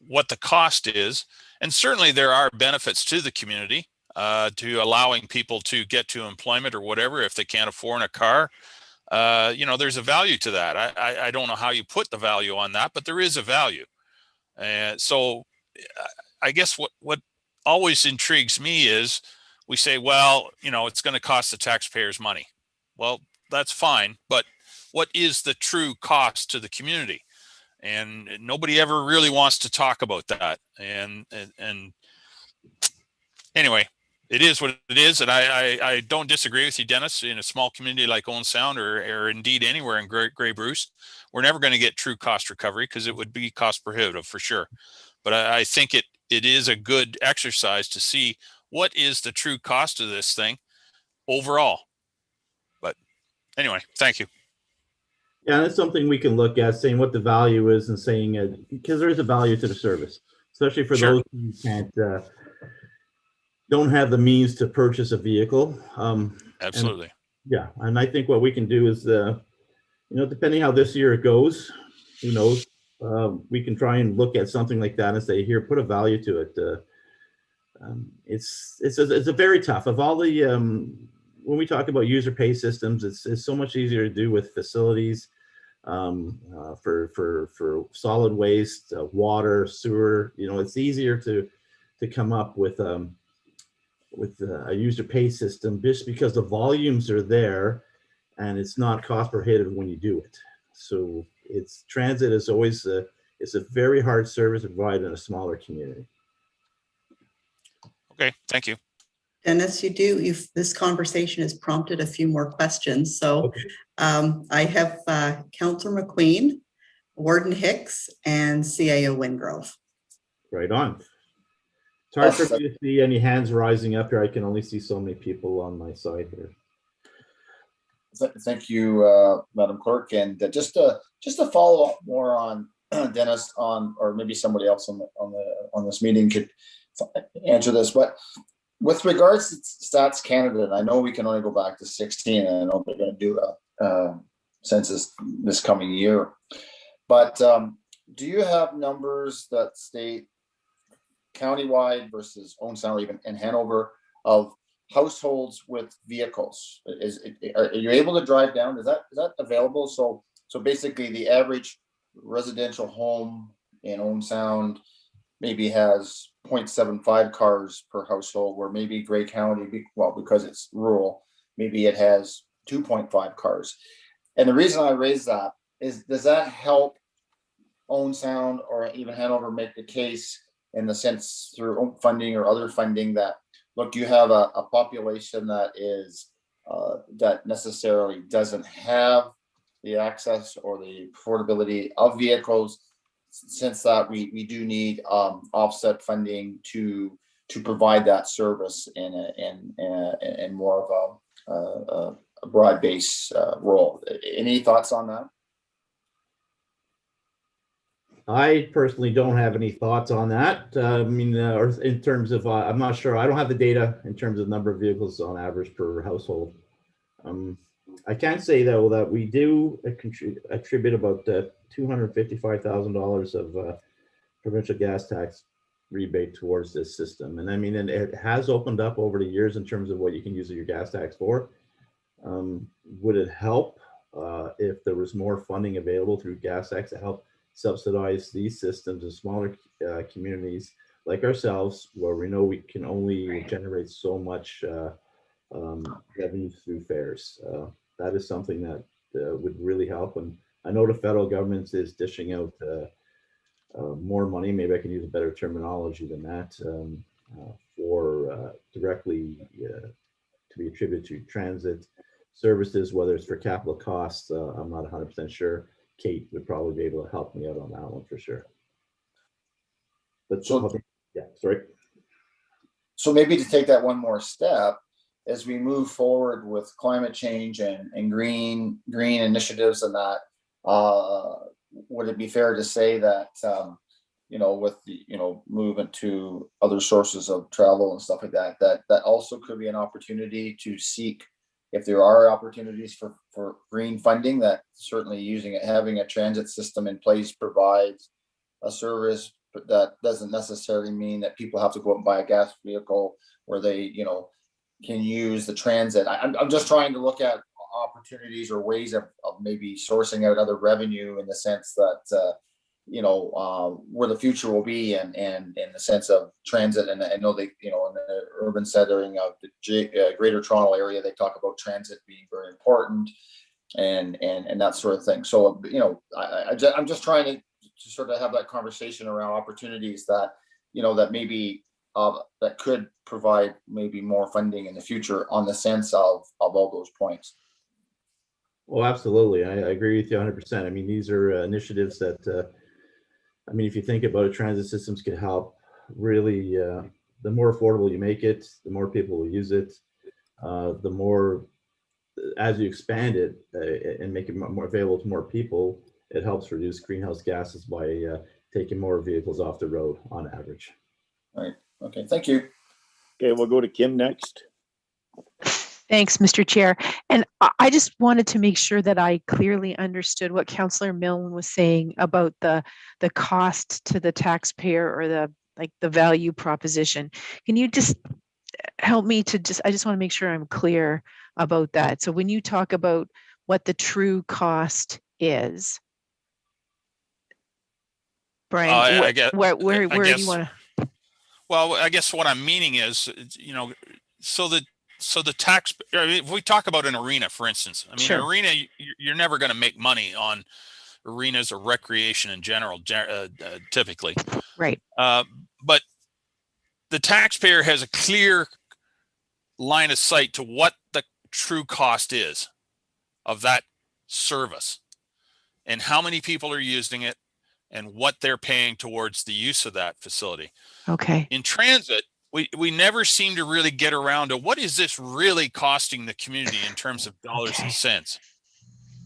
what the cost is. And certainly there are benefits to the community, to allowing people to get to employment or whatever if they can't afford a car. There's a value to that. I don't know how you put the value on that, but there is a value. And so I guess what always intrigues me is we say, well, it's going to cost the taxpayers money. Well, that's fine, but what is the true cost to the community? And nobody ever really wants to talk about that. And anyway, it is what it is. And I don't disagree with you, Dennis. In a small community like Owen Sound or indeed anywhere in Grey Bruce, we're never going to get true cost recovery because it would be cost prohibitive for sure. But I think it is a good exercise to see what is the true cost of this thing overall. But anyway, thank you. Yeah, that's something we can look at, saying what the value is and saying, because there is a value to the service, especially for those who don't have the means to purchase a vehicle. Absolutely. And I think what we can do is, depending how this year goes, who knows, we can try and look at something like that and say, here, put a value to it. It's a very tough of all the, when we talk about user pay systems, it's so much easier to do with facilities for solid waste, water, sewer. It's easier to come up with a user pay system just because the volumes are there, and it's not cost prohibitive when you do it. So transit is always it's a very hard service to provide in a smaller community. Okay, thank you. Dennis, this conversation has prompted a few more questions. So Okay. I have Councillor McQueen, Warden Hicks, and CAO Wingrove. Right on. It's hard for me to see any hands rising up here. I can only see so many people on my side here. Thank you, Madam Clerk. And just to follow up more on Dennis, or maybe somebody else on this meeting could answer this. But with regards to Stats Canada, and I know we can only go back to 16, and I know they're going to do a census this coming year. But do you have numbers that state countywide versus Owen Sound, or even in Hanover, of households with vehicles? Are you able to drive down? Is that available? So basically, the average residential home in Owen Sound maybe has 0.75 cars per household, where maybe Grey County, well, because it's rural, maybe it has 2.5 cars. And the reason I raise that is, does that help Owen Sound or even Hanover make the case in the sense through funding or other funding that, look, you have a population that is that necessarily doesn't have the access or the affordability of vehicles, since that we do need offset funding to provide that service in more of a broad base role. Any thoughts on that? I personally don't have any thoughts on that. I mean, or in terms of, I'm not sure. I don't have the data in terms of number of vehicles on average per household. I can say though that we do attribute about $255,000 of provincial gas tax rebate towards this system, and I mean, and it has opened up over the years in terms of what you can use your gas tax for. Would it help if there was more funding available through gas tax to help subsidize these systems in smaller communities like ourselves, where we know we can only generate so much revenue through fares? That is something that would really help. And I know the federal government is dishing out more money. Maybe I can use a better terminology than that, for directly to be attributed to transit services, whether it's for capital costs. I'm not 100% sure. Kate would probably be able to help me out on that one for sure. But yeah, sorry. So maybe to take that one more step, as we move forward with climate change and green initiatives and that, would it be fair to say that, with the, movement to other sources of travel and stuff like that, that also could be an opportunity to seek, if there are opportunities for green funding, that certainly having a transit system in place provides a service, but that doesn't necessarily mean that people have to go out and buy a gas vehicle where they, can use the transit. I'm just trying to look at opportunities or ways of maybe sourcing out other revenue, in the sense that, where the future will be, and in the sense of transit. And I know they, in the urban setting of the Greater Toronto area, they talk about transit being very important and that sort of thing. So, I'm just trying to sort of have that conversation around opportunities that, that maybe that could provide maybe more funding in the future, on the sense of all those points. Well, absolutely. I agree with you 100%. I mean, these are initiatives that, I mean, if you think about it, transit systems can help really. The more affordable you make it, the more people will use it. The more, as you expand it and make it more available to more people, it helps reduce greenhouse gases by taking more vehicles off the road on average. All right. Okay. Thank you. Okay, we'll go to Kim next. Thanks, Mr. Chair. And I just wanted to make sure that I clearly understood what Councillor Milne was saying about the cost to the taxpayer, or the value proposition. Can you just help me to I just want to make sure I'm clear about that. So when you talk about what the true cost is, Brian, I guess, where do you want to? Well, I guess what I'm meaning is, so the tax, if we talk about an arena, for instance, I mean, Sure. An arena, you're never going to make money on arenas or recreation in general, typically. Right. But the taxpayer has a clear line of sight to what the true cost is of that service, and how many people are using it, and what they're paying towards the use of that facility. Okay. In transit, we never seem to really get around to what is this really costing the community in terms of dollars and cents,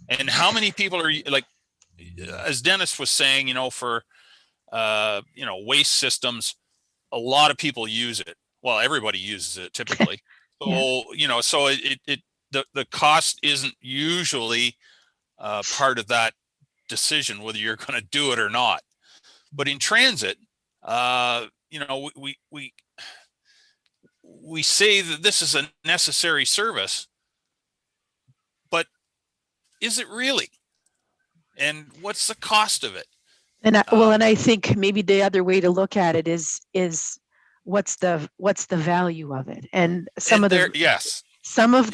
and how many people are, like, as Dennis was saying, for waste systems, a lot of people use it. well, everybody uses it typically. So, Yeah. you know, so the cost isn't usually part of that decision, whether you're going to do it or not. But in transit, you know, we say that this is a necessary service, but is it really? And what's the cost of it? And I think maybe the other way to look at it is what's the value of it? And some of the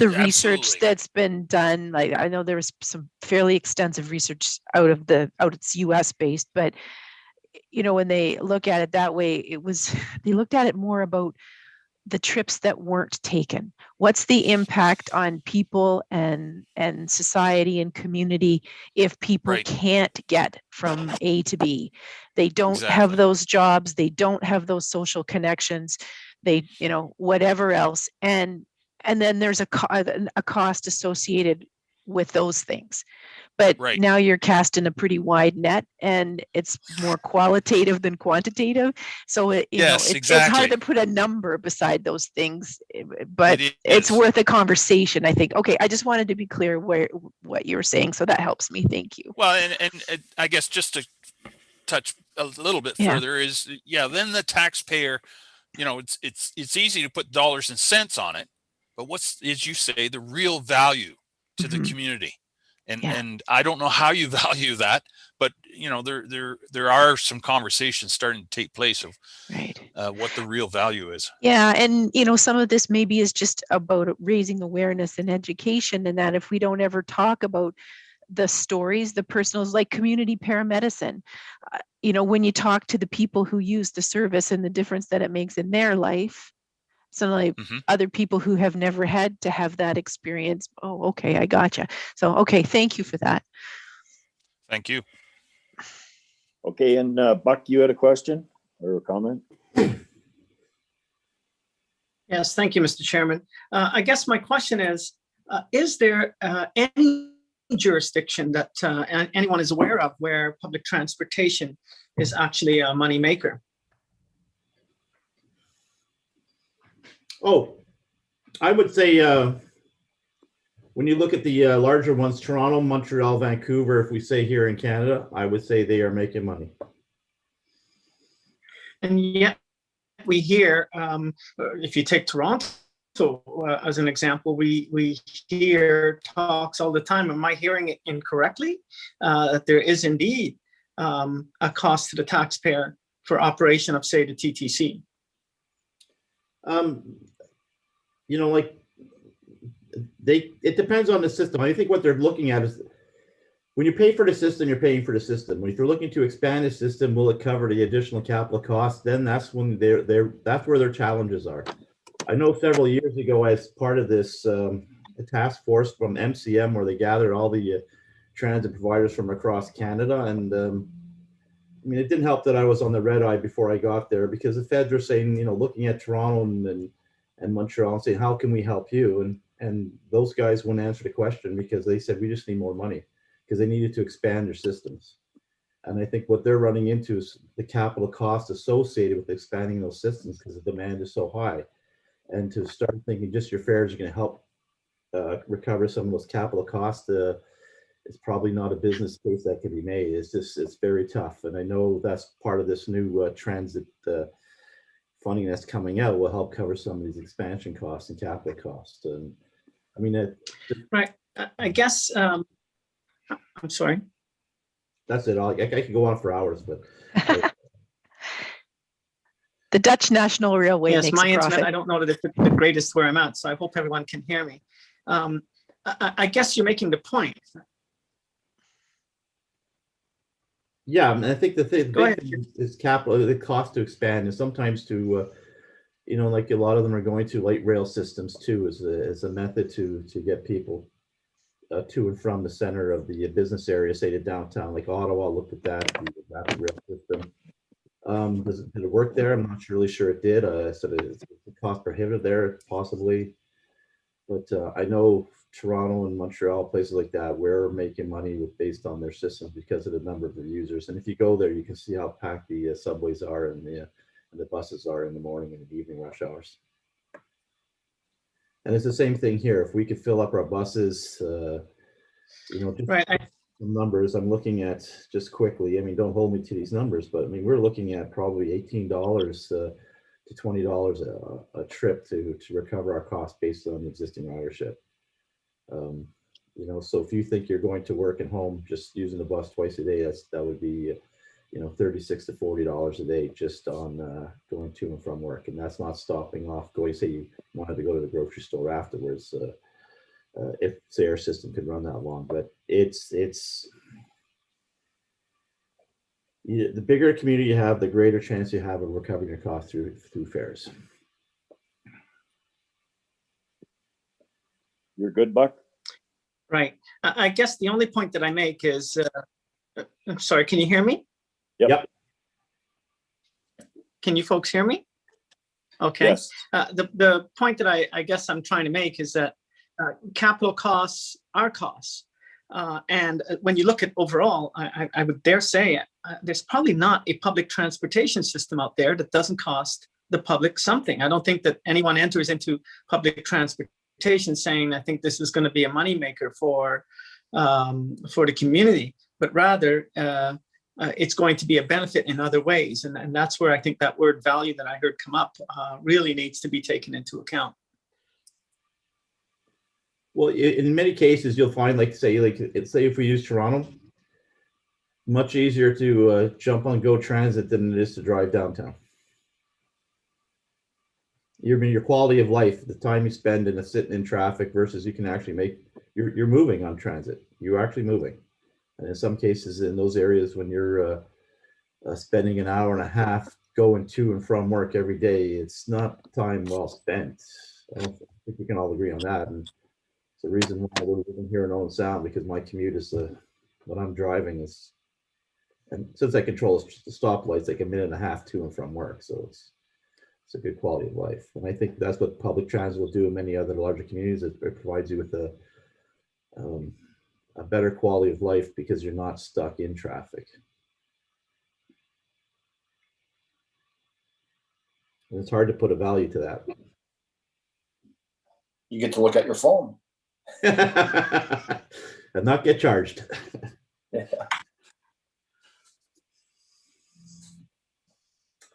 research Absolutely. that's been done, like I know there was some fairly extensive research it's US based, but you know, when they look at it that way, they looked at it more about the trips that weren't taken. What's the impact on people and society and community if people Right. can't get from A to B? They don't have Exactly. those jobs, they don't have those social connections, they, you know, whatever else. And then there's a cost associated with those things. But Right. now you're casting a pretty wide net, and it's more qualitative than quantitative. So Yes, it's exactly. hard to put a number beside those things, but It it's is. worth a conversation, I think. Okay, I just wanted to be clear what you were saying, so that helps me. Thank you. Well, and I guess just to touch a little bit Yeah. further is, then the taxpayer, you know, it's easy to put dollars and cents on it, but what's, as you say, the real value to the community? And I don't know how you value that, but you know, there are some conversations starting to take place of what the real value is. Yeah, and you know, some of this maybe is just about raising awareness and education, and that if we don't ever talk about the stories, the personals, like community paramedicine, you know, when you talk to the people who use the service and the difference that it makes in their life. So like other people who have never had to have that experience. Oh, okay, I gotcha. So, okay, thank you for that. Thank you. Okay, and Buck, you had a question or a comment? Yes, thank you, Mr. Chairman. I guess my question is there any jurisdiction that anyone is aware of where public transportation is actually a moneymaker? Oh, I would say when you look at the larger ones, Toronto, Montreal, Vancouver, if we say here in Canada, I would say they are making money. And yet we hear, if you take Toronto as an example, we hear talks all the time. Am I hearing it incorrectly? That there is indeed a cost to the taxpayer for operation of, say, the TTC. You know, like it depends on the system. I think what they're looking at is when you pay for the system, you're paying for the system. If you're looking to expand the system, will it cover the additional capital costs? Then that's when that's where their challenges are. I know several years ago, as part of this a task force from MCM, where they gathered all the transit providers from across Canada, and I mean, it didn't help that I was on the red eye before I got there, because the feds were saying, you know, looking at Toronto and Montreal and saying, how can we help you? And those guys wouldn't answer the question, because they said, we just need more money, because they needed to expand their systems. And I think what they're running into is the capital cost associated with expanding those systems, because the demand is so high. And to start thinking just your fares are going to help recover some of those capital costs, it's probably not a business case that can be made. It's very tough. And I know that's part of this new transit funding that's coming out will help cover some of these expansion costs and capital costs. And I mean, right. I guess, I'm sorry. That's it. I could go on for hours, but. The Dutch National Railway Yes, makes my a profit. internet, I don't know that it's the greatest where I'm at, so I hope everyone can hear me. I guess you're making the point. Yeah, and I think the big thing is capital, the cost to expand, and sometimes to, you know, like a lot of them are going to light rail systems too, as a method to get people to and from the center of the business area, say to downtown, like Ottawa looked at that, the rapid rail system. Did it work there? I'm not really sure it did. So it's cost prohibitive there, possibly. But I know Toronto and Montreal, places like that, we're making money based on their systems because of the number of the users. And if you go there, you can see how packed the subways are and And the buses are in the morning and the evening rush hours. And it's the same thing here. If we could fill up our buses, just Right. some numbers I'm looking at just quickly. I mean, don't hold me to these numbers, but I mean, we're looking at probably $18 to $20 a trip to recover our costs based on existing ridership. So if you think you're going to work and home just using the bus twice a day, that would be $36 to $40 a day just on going to and from work. And that's not stopping off going, say you wanted to go to the grocery store afterwards, if the air system could run that long. But it's the bigger a community you have, the greater chance you have of recovering your cost through fares. You're good, Buck? Right. I guess the only point that I make is, I'm sorry, can you hear me? Yep. Can you folks hear me? Okay. Yes. The point that I guess I'm trying to make is that capital costs are costs. And when you look at overall, I would dare say there's probably not a public transportation system out there that doesn't cost the public something. I don't think that anyone enters into public transportation saying, I think this is going to be a moneymaker for the community, but rather it's going to be a benefit in other ways. And that's where I think that word value that I heard come up really needs to be taken into account. Well, in many cases, you'll find, say if we use Toronto, much easier to jump on GO Transit than it is to drive downtown. Your quality of life, the time you spend in sitting in traffic versus you can actually you're moving on transit. You're actually moving. And in some cases, in those areas, when you're spending an hour and a half going to and from work every day, it's not time well spent. I don't think we can all agree on that. And it's the reason why we're living here in Owen Sound, because my commute is when I'm driving is, and since I control the stoplights, like a minute and a half to and from work. So it's a good quality of life. And I think that's what public transit will do in many other larger communities. It provides you with a better quality of life because you're not stuck in traffic. And it's hard to put a value to that. You get to look at your phone. And not get charged. Yeah.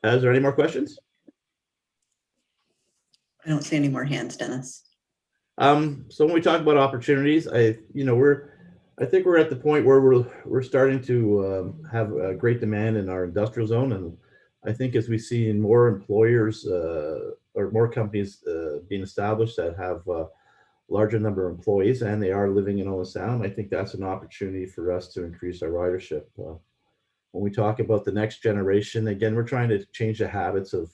Is there any more questions? I don't see any more hands, Dennis. So when we talk about opportunities, I think we're at the point where we're starting to have a great demand in our industrial zone, and I think as we see more employers or more companies being established that have a larger number of employees and they are living in Owen Sound, I think that's an opportunity for us to increase our ridership. When we talk about the next generation, again, we're trying to change the habits of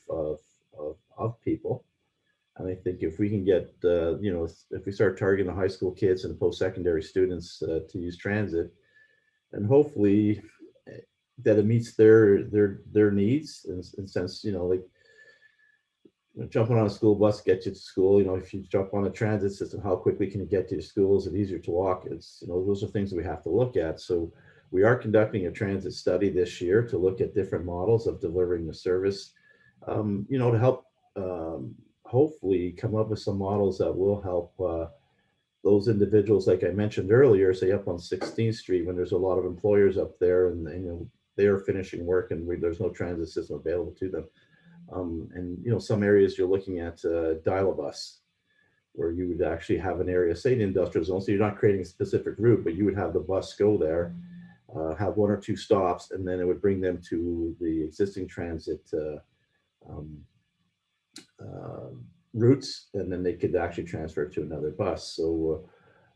people. And I think if we can get, if we start targeting the high school kids and the post-secondary students to use transit, and hopefully that it meets their needs in sense, jumping on a school bus gets you to school. If you jump on a transit system, how quickly can you get to your school? Is it easier to walk? Those are things that we have to look at. So we are conducting a transit study this year to look at different models of delivering the service, to help hopefully come up with some models that will help those individuals, like I mentioned earlier, say up on 16th Street, when there's a lot of employers up there and they are finishing work and there's no transit system available to them. And some areas you're looking at dial-a-bus, where you would actually have an area, say the industrial zone, so you're not creating a specific route, but you would have the bus go there, have one or two stops, and then it would bring them to the existing transit routes, and then they could actually transfer to another bus. So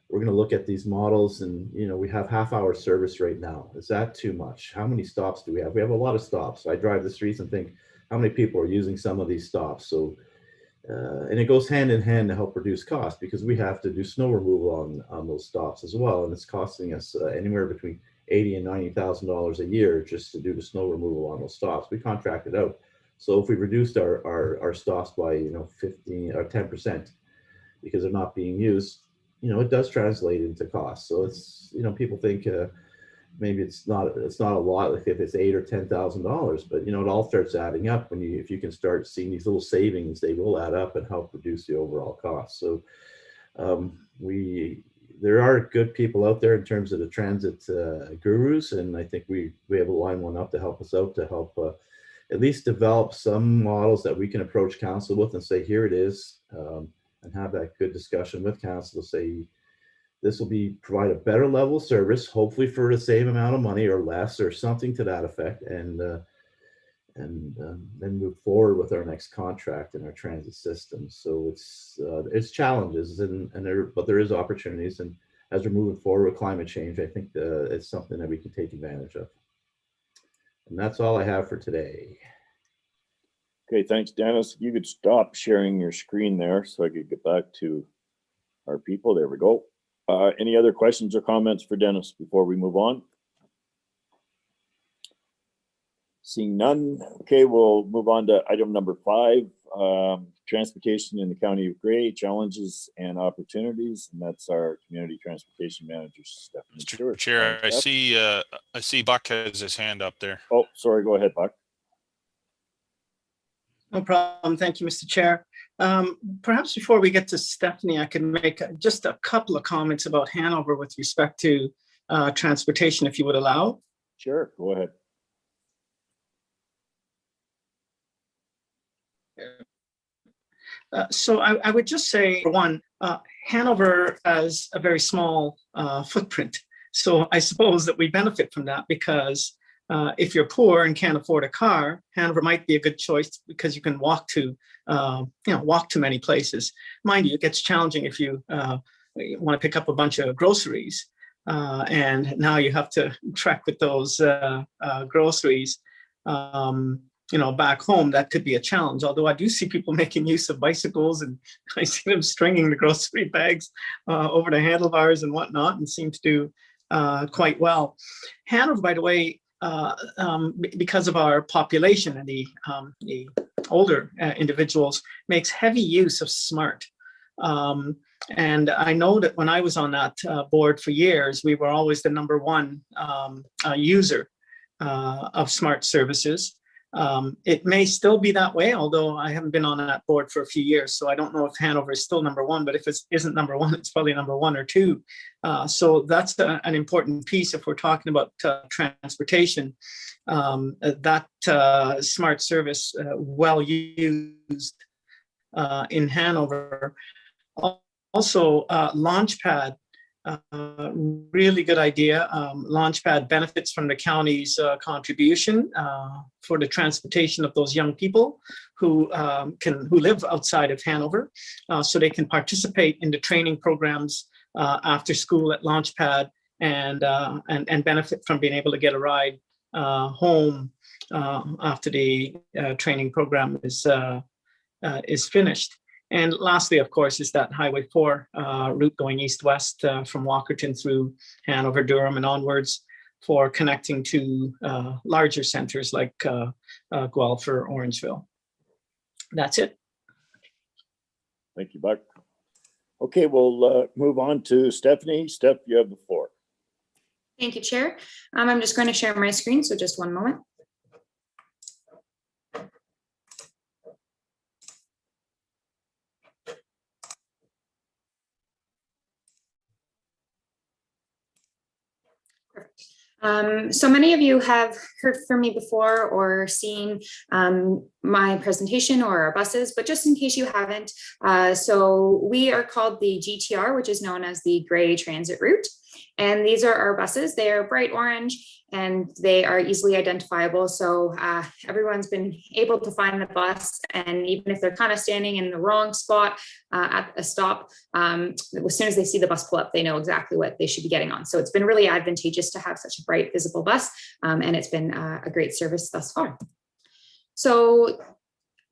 we're going to look at these models, and we have half-hour service right now. Is that too much? How many stops do we have? We have a lot of stops. I drive the streets and think, how many people are using some of these stops? So and it goes hand in hand to help reduce costs, because we have to do snow removal on those stops as well, and it's costing us anywhere between $80,000 and $90,000 a year just to do the snow removal on those stops. We contract it out. So if we reduced our stops by 15 or 10% because they're not being used, it does translate into costs. So it's people think maybe it's not a lot, like if it's $8,000 or $10,000, but you know, it all starts adding up when if you can start seeing these little savings, they will add up and help reduce the overall cost. So there are good people out there in terms of the transit gurus, and I think we have to line one up to help us out, to help at least develop some models that we can approach council with and say, here it is, and have that good discussion with council to say, this will provide a better level of service, hopefully for the same amount of money or less, or something to that effect, and then move forward with our next contract in our transit system. So it's challenges, but there is opportunities, and as we're moving forward with climate change, I think it's something that we can take advantage of. And that's all I have for today. Okay, thanks, Dennis. You could stop sharing your screen there so I could get back to our people. There we go. Any other questions or comments for Dennis before we move on? Seeing none. Okay, we'll move on to item number 5, transportation in the County of Grey, challenges and opportunities. And that's our community transportation manager, Stephanie Mr. Stewart. Chair, I see Buck has his hand up there. Oh, sorry, go ahead, Buck. No problem. Thank you, Mr. Chair. Perhaps before we get to Stephanie, I can make just a couple of comments about Hanover with respect to transportation, if you would allow. Sure, go ahead. So I would just say, for one, Hanover has a very small footprint. So I suppose that we benefit from that, because if you're poor and can't afford a car, Hanover might be a good choice, because you can walk to many places. Mind you, it gets challenging if you want to pick up a bunch of groceries, and now you have to trek with those groceries. Back home, that could be a challenge. Although I do see people making use of bicycles, and I see them stringing the grocery bags over the handlebars and whatnot, and seem to do quite well. Hanover, by the way, because of our population and the older individuals, makes heavy use of SMART. And I know that when I was on that board for years, we were always the #1 user of SMART services. It may still be that way, although I haven't been on that board for a few years, so I don't know if Hanover is still #1, but if it isn't #1, it's probably #1 or 2. So that's an important piece if we're talking about transportation. That SMART service, well used in Hanover. Also, Launchpad. Really good idea. Launchpad benefits from the county's contribution for the transportation of those young people who live outside of Hanover, so they can participate in the training programs after school at Launchpad, and benefit from being able to get a ride home after the training program is finished. And lastly, of course, is that Highway 4 route going east-west from Walkerton through Hanover, Durham, and onwards, for connecting to larger centers like Guelph or Orangeville. That's it. Thank you, Buck. Okay, we'll move on to Stephanie. Steph, you have the floor. Thank you, Chair. I'm just going to share my screen, so just one moment. So many of you have heard from me before or seen my presentation or our buses, but just in case you haven't, so we are called the GTR, which is known as the Grey Transit Route. And these are our buses. They are bright orange and they are easily identifiable. So everyone's been able to find the bus, and even if they're kind of standing in the wrong spot at a stop, as soon as they see the bus pull up, they know exactly what they should be getting on. So it's been really advantageous to have such a bright, visible bus, and it's been a great service thus far. So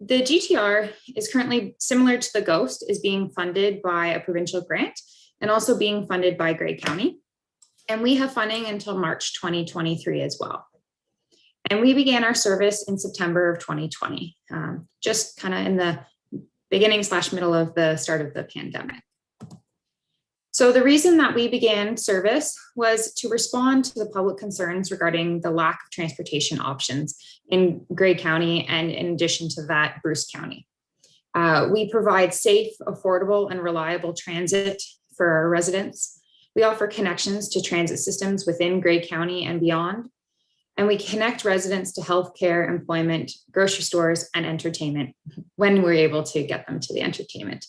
the GTR is currently similar to the Ghost, is being funded by a provincial grant and also being funded by Grey County. And we have funding until March 2023 as well. And we began our service in September of 2020, just kind of in the beginning / middle of the start of the pandemic. So the reason that we began service was to respond to the public concerns regarding the lack of transportation options in Grey County, and in addition to that, Bruce County. We provide safe, affordable, and reliable transit for our residents. We offer connections to transit systems within Grey County and beyond. And we connect residents to healthcare, employment, grocery stores, and entertainment when we're able to get them to the entertainment.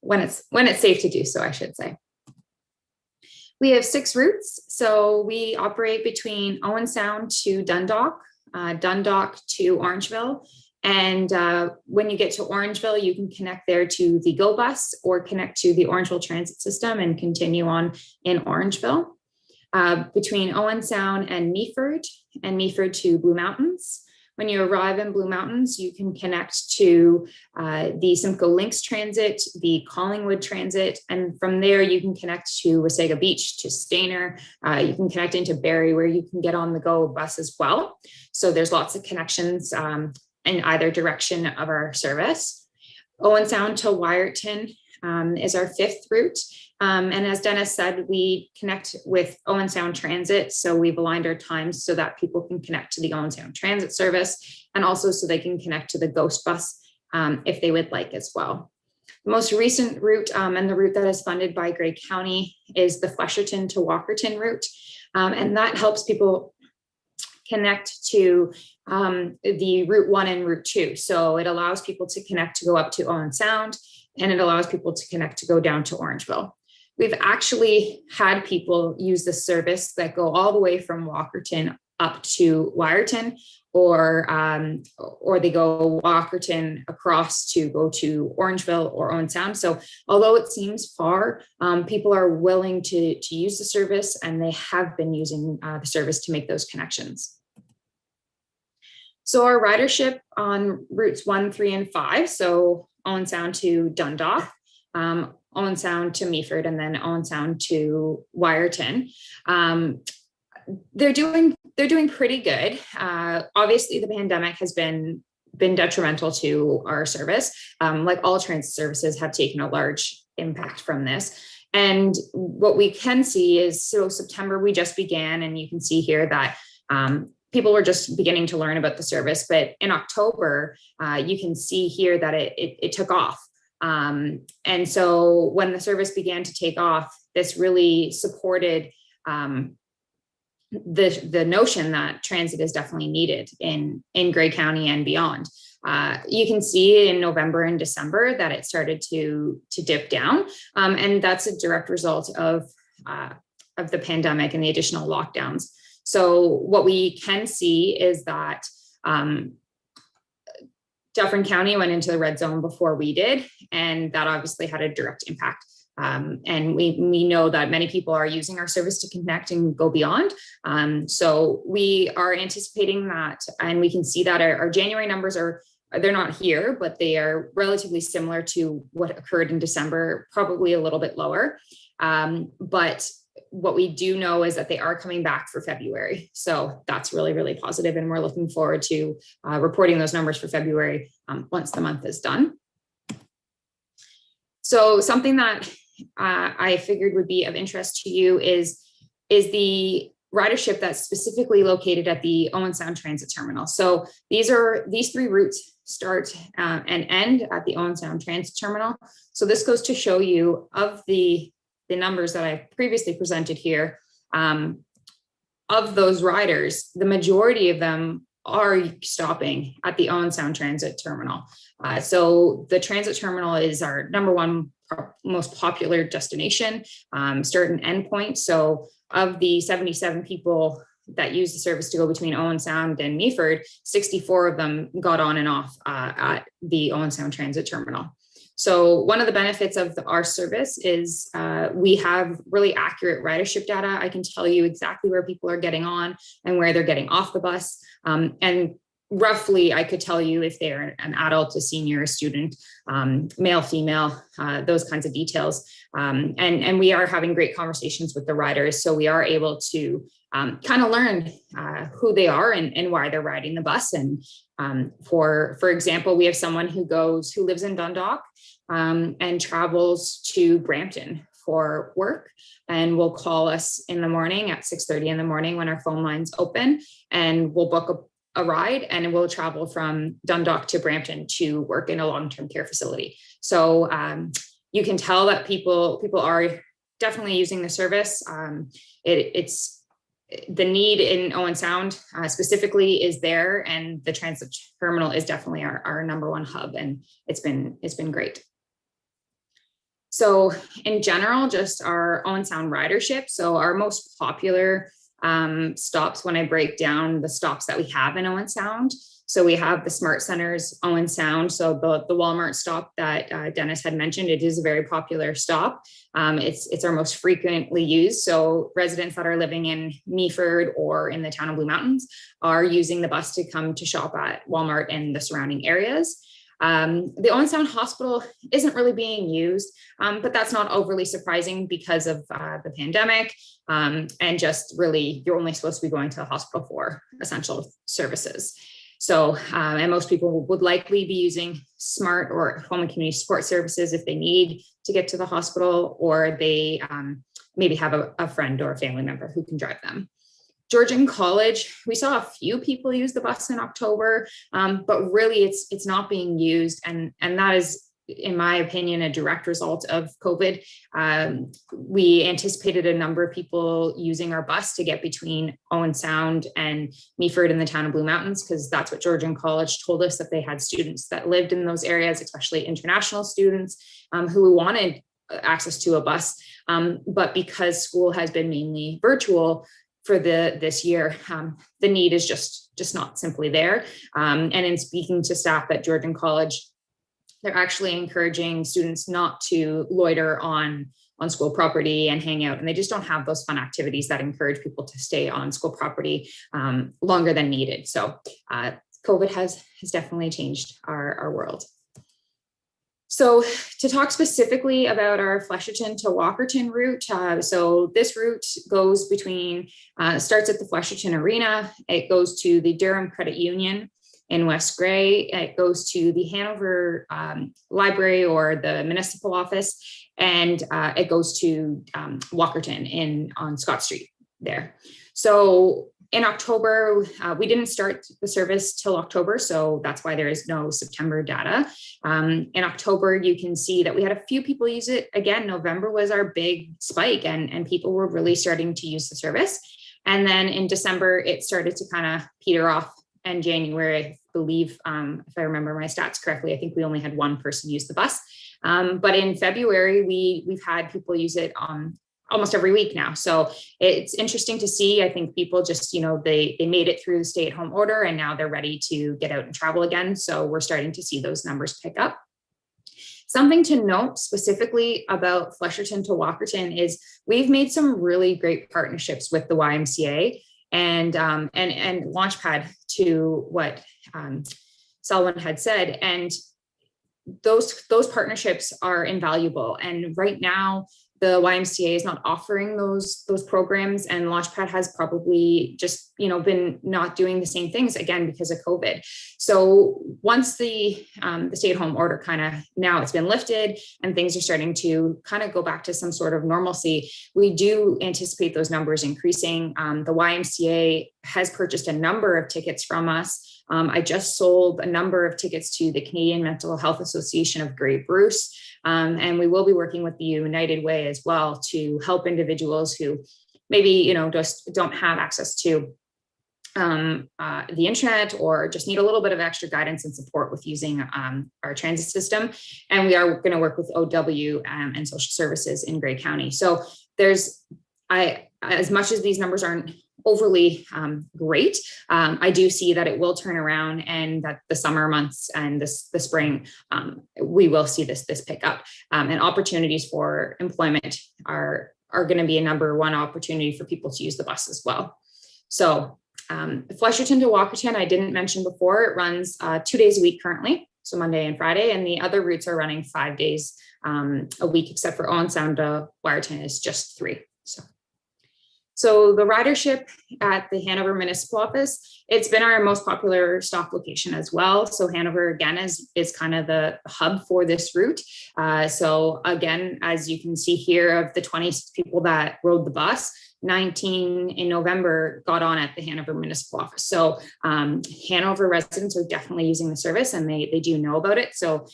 When it's safe to do so, I should say. We have 6 routes. So we operate between Owen Sound to Dundalk, Dundalk to Orangeville. And when you get to Orangeville, you can connect there to the GO bus or connect to the Orangeville transit system and continue on in Orangeville. Between Owen Sound and Meaford to Blue Mountains. When you arrive in Blue Mountains, you can connect to the Simcoe Lynx Transit, the Collingwood Transit, and from there you can connect to Wasaga Beach, to Stainer. You can connect into Barrie, where you can get on the GO bus as well. So there's lots of connections in either direction of our service. Owen Sound to Wyerton is our 5th route. And as Dennis said, we connect with Owen Sound Transit. So we've aligned our times so that people can connect to the Owen Sound Transit service, and also so they can connect to the Ghost bus if they would like as well. The most recent route and the route that is funded by Grey County is the Flesherton to Walkerton route. And that helps people connect to the Route 1 and Route 2. So it allows people to connect to go up to Owen Sound, and it allows people to connect to go down to Orangeville. We've actually had people use the service that go all the way from Walkerton up to Wyerton, or they go Walkerton across to go to Orangeville or Owen Sound. So although it seems far, people are willing to use the service, and they have been using the service to make those connections. So our ridership on routes 1, 3, and 5, so Owen Sound to Dundalk, Owen Sound to Meaford, and then Owen Sound to Wyerton. They're doing pretty good. Obviously, the pandemic has been detrimental to our service. Like all transit services have taken a large impact from this. And what we can see is, so September we just began, and you can see here that people were just beginning to learn about the service. But in October, you can see here that it took off. And so when the service began to take off, this really supported the notion that transit is definitely needed in Grey County and beyond. You can see in November and December that it started to dip down, and that's a direct result of the pandemic and the additional lockdowns. So what we can see is that Dufferin County went into the red zone before we did, and that obviously had a direct impact. And we know that many people are using our service to connect and go beyond. So we are anticipating that, and we can see that our January numbers they're not here, but they are relatively similar to what occurred in December, probably a little bit lower. But what we do know is that they are coming back for February. So that's really, really positive. And we're looking forward to reporting those numbers for February once the month is done. So something that I figured would be of interest to you is the ridership that's specifically located at the Owen Sound Transit Terminal. So these 3 routes start and end at the Owen Sound Transit Terminal. So this goes to show you of the numbers that I previously presented here, of those riders, the majority of them are stopping at the Owen Sound Transit Terminal. So the transit terminal is our #1 most popular destination, start and end point. So of the 77 people that use the service to go between Owen Sound and Meaford, 64 of them got on and off at the Owen Sound Transit Terminal. So one of the benefits of our service is we have really accurate ridership data. I can tell you exactly where people are getting on and where they're getting off the bus. And roughly, I could tell you if they're an adult, a senior, a student, male, female, those kinds of details. And we are having great conversations with the riders. So we are able to kind of learn who they are and why they're riding the bus. And for example, we have someone who lives in Dundalk and travels to Brampton for work and will call us in the morning at 6:30 in the morning when our phone lines open, and we'll book a ride and we'll travel from Dundalk to Brampton to work in a long-term care facility. So you can tell that people are definitely using the service. It's the need in Owen Sound specifically is there, and the transit terminal is definitely our number one hub, and it's been great. So in general, just our Owen Sound ridership. So our most popular stops, when I break down the stops that we have in Owen Sound. So we have the Smart Centers, Owen Sound. So the Walmart stop that Dennis had mentioned, it is a very popular stop. It's our most frequently used. So residents that are living in Meaford or in the town of Blue Mountains are using the bus to come to shop at Walmart and the surrounding areas. The Owen Sound Hospital isn't really being used, but that's not overly surprising because of the pandemic, and just really you're only supposed to be going to the hospital for essential services. So, and most people would likely be using SMART or home and community support services if they need to get to the hospital, or they maybe have a friend or a family member who can drive them. Georgian College, we saw a few people use the bus in October, but really it's not being used. And that is, in my opinion, a direct result of COVID. We anticipated a number of people using our bus to get between Owen Sound and Meaford in the town of Blue Mountains, because that's what Georgian College told us, that they had students that lived in those areas, especially international students who wanted access to a bus. But because school has been mainly virtual for this year, the need is just not simply there. And in speaking to staff at Georgian College, they're actually encouraging students not to loiter on school property and hang out. And they just don't have those fun activities that encourage people to stay on school property longer than needed. So COVID has definitely changed our world. So to talk specifically about our Flesherton to Walkerton route, so this route goes between, starts at the Flesherton Arena, it goes to the Durham Credit Union in West Grey, it goes to the Hanover Library or the municipal office, and it goes to Walkerton on Scott Street there. So in October, we didn't start the service till October, so that's why there is no September data. In October, you can see that we had a few people use it. Again, November was our big spike, and people were really starting to use the service. And then in December, it started to kind of peter off. And January, I believe, if I remember my stats correctly, I think we only had one person use the bus. But in February, we've had people use it almost every week now. So it's interesting to see. I think people just, they made it through the stay-at-home order, and now they're ready to get out and travel again. So we're starting to see those numbers pick up. Something to note specifically about Flesherton to Walkerton is we've made some really great partnerships with the YMCA and Launchpad, to what Selwyn had said. And those partnerships are invaluable. And right now, the YMCA is not offering those programs, and Launchpad has probably just been not doing the same things, again because of COVID. So once the stay-at-home order now it's been lifted and things are starting to kind of go back to some sort of normalcy, we do anticipate those numbers increasing. The YMCA has purchased a number of tickets from us. I just sold a number of tickets to the Canadian Mental Health Association of Grey Bruce. And we will be working with the United Way as well to help individuals who maybe, just don't have access to the internet, or just need a little bit of extra guidance and support with using our transit system. And we are going to work with OW and social services in Grey County. So as much as these numbers aren't overly great, I do see that it will turn around, and that the summer months and the spring, we will see this pick up, and opportunities for employment are going to be a number one opportunity for people to use the bus as well. So Flesherton to Walkerton, I didn't mention before, it runs 2 days a week currently, so Monday and Friday, and the other routes are running 5 days a week, except for Owen Sound to Walkerton is just 3. So the ridership at the Hanover Municipal Office, it's been our most popular stop location as well. So Hanover, again, is kind of the hub for this route. So again, as you can see here, of the 20 people that rode the bus, 19 in November got on at the Hanover Municipal Office. So Hanover residents are definitely using the service, and they do know about it. So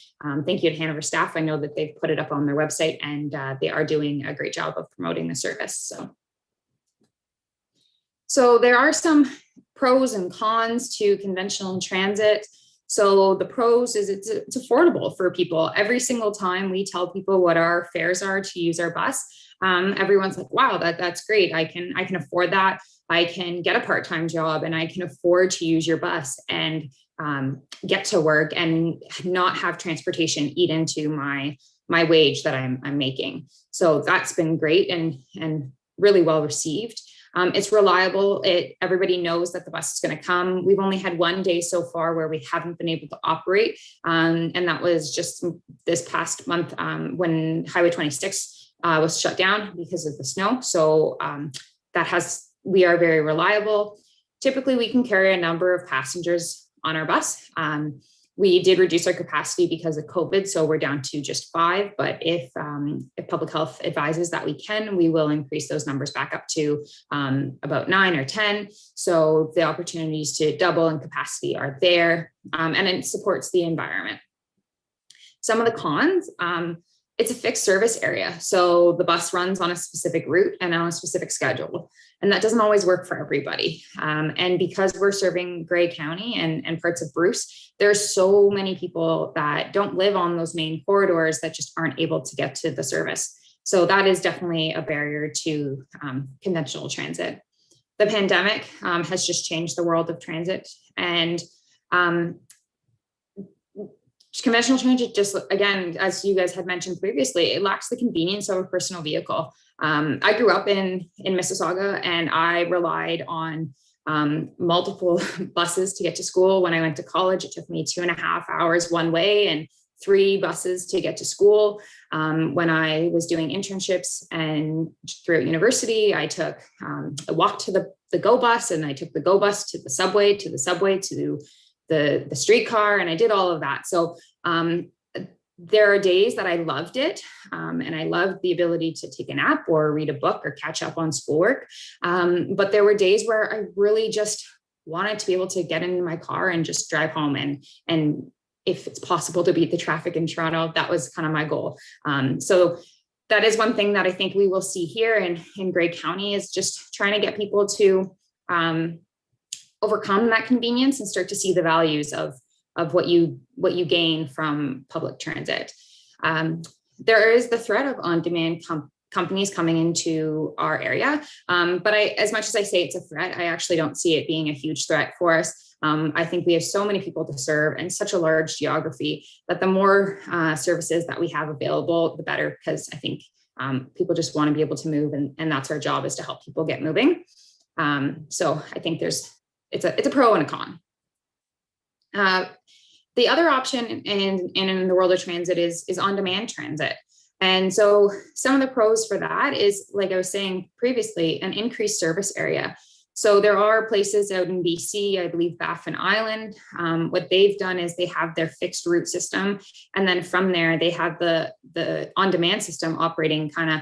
thank you to Hanover staff. I know that they've put it up on their website, and they are doing a great job of promoting the service. So there are some pros and cons to conventional transit. So the pros is it's affordable for people. Every single time we tell people what our fares are to use our bus, everyone's like, wow, that's great. I can afford that. I can get a part-time job and I can afford to use your bus and get to work and not have transportation eat into my wage that I'm making. So that's been great and really well received. It's reliable. Everybody knows that the bus is going to come. We've only had one day so far where we haven't been able to operate. And that was just this past month when Highway 26 was shut down because of the snow. So we are very reliable. Typically, we can carry a number of passengers on our bus. We did reduce our capacity because of COVID, so we're down to just 5. But if public health advises that we can, we will increase those numbers back up to about 9 or 10. So the opportunities to double in capacity are there, and it supports the environment. Some of the cons, it's a fixed service area. So the bus runs on a specific route and on a specific schedule. And that doesn't always work for everybody. And because we're serving Grey County and parts of Bruce, there's so many people that don't live on those main corridors that just aren't able to get to the service. So that is definitely a barrier to conventional transit. The pandemic has just changed the world of transit, and conventional transit, just again, as you guys had mentioned previously, it lacks the convenience of a personal vehicle. I grew up in Mississauga, and I relied on multiple buses to get to school. When I went to college, it took me 2.5 hours one way and 3 buses to get to school. When I was doing internships and throughout university, I took a walk to the GO bus, and I took the GO bus to the subway to the streetcar, and I did all of that. So there are days that I loved it, and I loved the ability to take a nap or read a book or catch up on schoolwork. But there were days where I really just wanted to be able to get into my car and just drive home, and if it's possible to beat the traffic in Toronto, that was kind of my goal. So that is one thing that I think we will see here in Grey County, is just trying to get people to overcome that convenience and start to see the values of what you gain from public transit. There is the threat of on-demand companies coming into our area, but as much as I say it's a threat, I actually don't see it being a huge threat for us. I think we have so many people to serve and such a large geography that the more services that we have available, the better, because I think people just want to be able to move, and that's our job, is to help people get moving. So I think it's a pro and a con. The other option in the world of transit is on-demand transit. And so some of the pros for that is, like I was saying previously, an increased service area. So there are places out in BC, I believe Baffin Island. What they've done is they have their fixed route system, and then from there they have the on-demand system operating kind of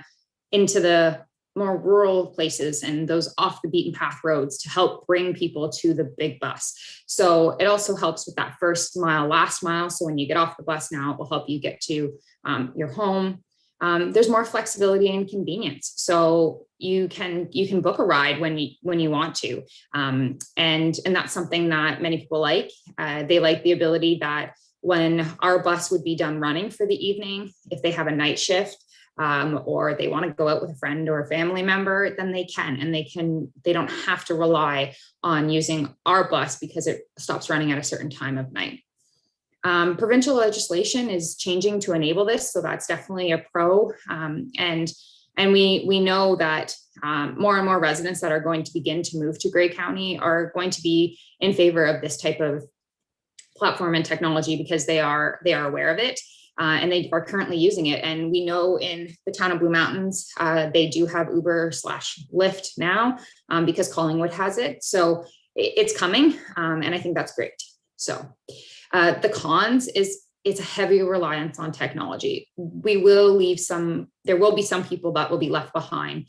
into the more rural places and those off the beaten path roads to help bring people to the big bus. So it also helps with that first mile, last mile. So when you get off the bus now, it will help you get to your home. There's more flexibility and convenience. So you can book a ride when you want to. And that's something that many people like. They like the ability that when our bus would be done running for the evening, if they have a night shift, or they want to go out with a friend or a family member, then they can, and they don't have to rely on using our bus because it stops running at a certain time of night. Provincial legislation is changing to enable this, so that's definitely a pro. And we know that more and more residents that are going to begin to move to Grey County are going to be in favor of this type of platform and technology because they are aware of it. and they are currently using it. And we know in the town of Blue Mountains, they do have Uber/Lyft now because Collingwood has it. So it's coming, and I think that's great. So the cons is it's a heavy reliance on technology. There will be some people that will be left behind,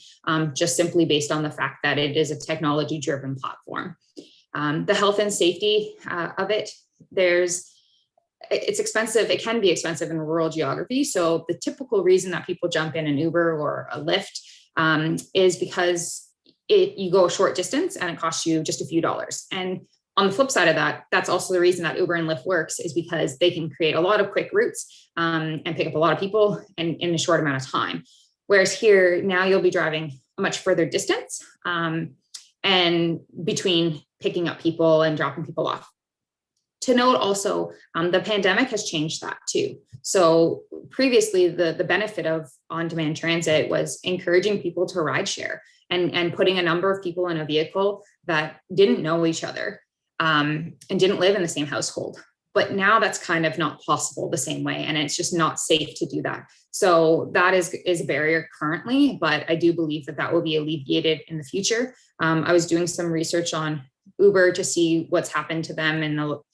just simply based on the fact that it is a technology-driven platform. The health and safety of it, it's expensive. It can be expensive in rural geography. So the typical reason that people jump in an Uber or a Lyft is because you go a short distance and it costs you just a few dollars. And on the flip side of that, that's also the reason that Uber and Lyft works, is because they can create a lot of quick routes and pick up a lot of people in a short amount of time. Whereas here, now you'll be driving a much further distance and between picking up people and dropping people off. To note also, the pandemic has changed that too. So previously, the benefit of on-demand transit was encouraging people to ride share and putting a number of people in a vehicle that didn't know each other and didn't live in the same household. But now that's kind of not possible the same way, and it's just not safe to do that. So that is a barrier currently, but I do believe that will be alleviated in the future. I was doing some research on Uber to see what's happened to them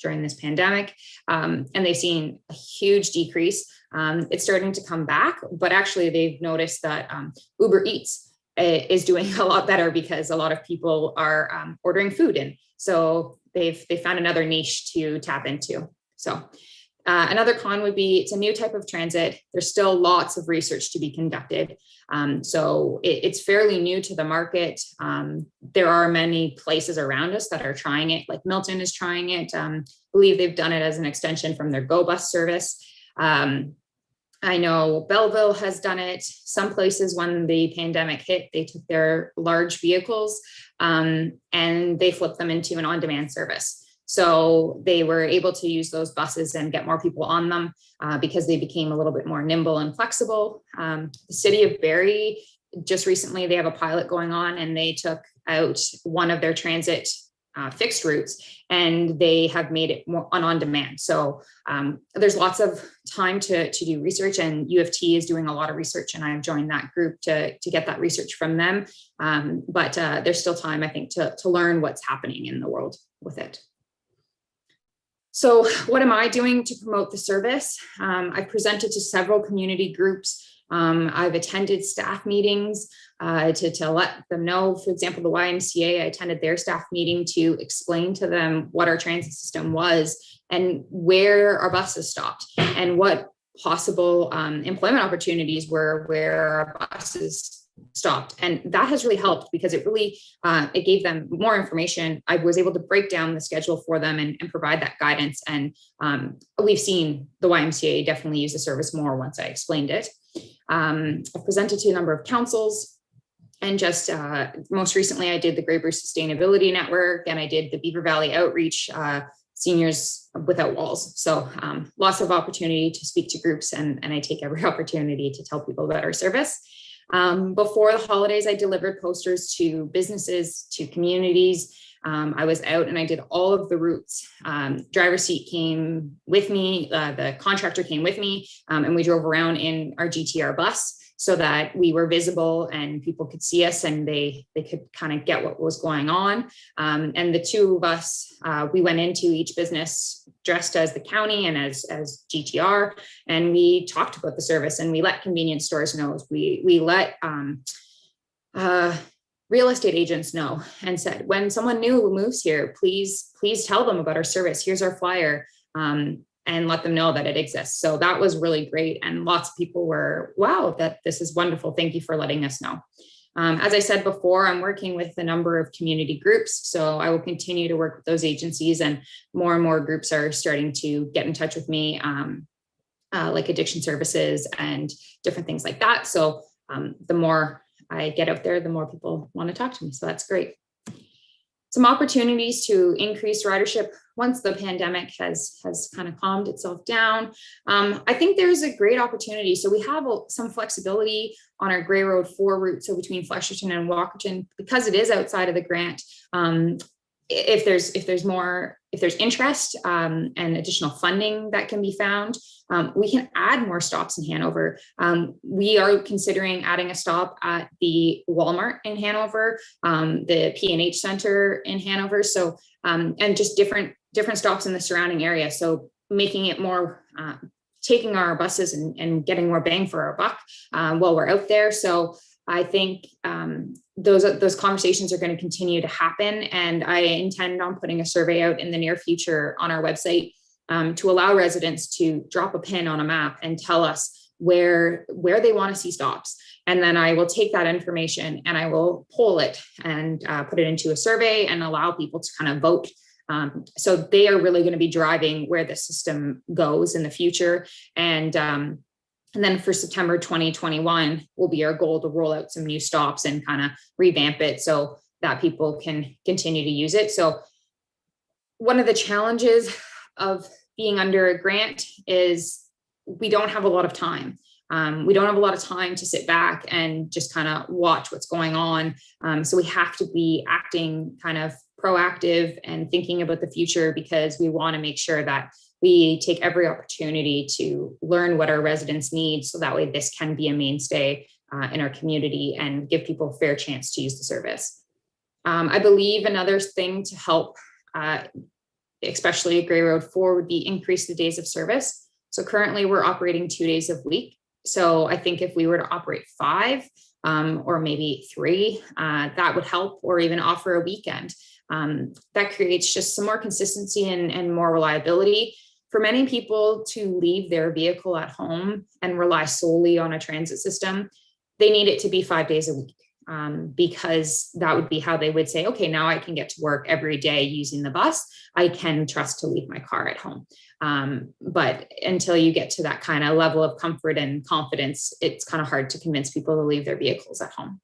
during this pandemic, and they've seen a huge decrease. It's starting to come back, but actually they've noticed that Uber Eats is doing a lot better because a lot of people are ordering food in. So they've found another niche to tap into. So another con would be it's a new type of transit. There's still lots of research to be conducted. So it's fairly new to the market. There are many places around us that are trying it, like Milton is trying it. I believe they've done it as an extension from their Go Bus service. I know Belleville has done it. Some places when the pandemic hit, they took their large vehicles and they flipped them into an on-demand service. So they were able to use those buses and get more people on them because they became a little bit more nimble and flexible. The city of Barrie, just recently, they have a pilot going on, and they took out one of their transit fixed routes, and they have made it more on demand. So there's lots of time to do research, and U of T is doing a lot of research, and I've joined that group to get that research from them. But there's still time, I think, to learn what's happening in the world with it. So what am I doing to promote the service? I've presented to several community groups. I've attended staff meetings to let them know. For example, the YMCA, I attended their staff meeting to explain to them what our transit system was and where our buses stopped and what possible employment opportunities were where our buses stopped. And that has really helped because it really, it gave them more information. I was able to break down the schedule for them and provide that guidance. And we've seen the YMCA definitely use the service more once I explained it. I've presented to a number of councils, and just most recently I did the Grey Bruce Sustainability Network, and I did the Beaver Valley Outreach, Seniors Without Walls. So lots of opportunity to speak to groups, and I take every opportunity to tell people about our service. Before the holidays, I delivered posters to businesses, to communities. I was out and I did all of the routes. Driver's seat came with me, the contractor came with me, and we drove around in our GTR bus so that we were visible and people could see us and they could kind of get what was going on. And the two of us, we went into each business dressed as the county and as GTR, and we talked about the service, and we let convenience stores know. We let real estate agents know and said, when someone new moves here, please tell them about our service. Here's our flyer, and let them know that it exists. So that was really great. And lots of people were, wow, this is wonderful. Thank you for letting us know. As I said before, I'm working with a number of community groups. So I will continue to work with those agencies, and more groups are starting to get in touch with me, like addiction services and different things like that. So the more I get out there, the more people want to talk to me. So that's great. Some opportunities to increase ridership once the pandemic has kind of calmed itself down. I think there's a great opportunity. So we have some flexibility on our Grey Road 4 route, so between Flesherton and Walkerton, because it is outside of the grant. if there's interest and additional funding that can be found, we can add more stops in Hanover. We are considering adding a stop at the Walmart in Hanover, the P&H Center in Hanover. So, and just different stops in the surrounding area. So making it more, taking our buses and getting more bang for our buck while we're out there. So I think those conversations are going to continue to happen, and I intend on putting a survey out in the near future on our website to allow residents to drop a pin on a map and tell us where they want to see stops. And then I will take that information and I will poll it and put it into a survey and allow people to kind of vote. So they are really going to be driving where the system goes in the future. And then for September 2021 will be our goal to roll out some new stops and kind of revamp it so that people can continue to use it. So one of the challenges of being under a grant is we don't have a lot of time. We don't have a lot of time to sit back and just kind of watch what's going on. So we have to be acting kind of proactive and thinking about the future, because we want to make sure that we take every opportunity to learn what our residents need, so that way this can be a mainstay in our community and give people a fair chance to use the service. I believe another thing to help, especially at Grey Road 4, would be increase the days of service. So currently we're operating 2 days a week. So I think if we were to operate 5 or maybe 3, that would help, or even offer a weekend. That creates just some more consistency and more reliability. For many people to leave their vehicle at home and rely solely on a transit system, they need it to be 5 days a week, because that would be how they would say, okay, now I can get to work every day using the bus. I can trust to leave my car at home. But until you get to that kind of level of comfort and confidence, it's kind of hard to convince people to leave their vehicles at home.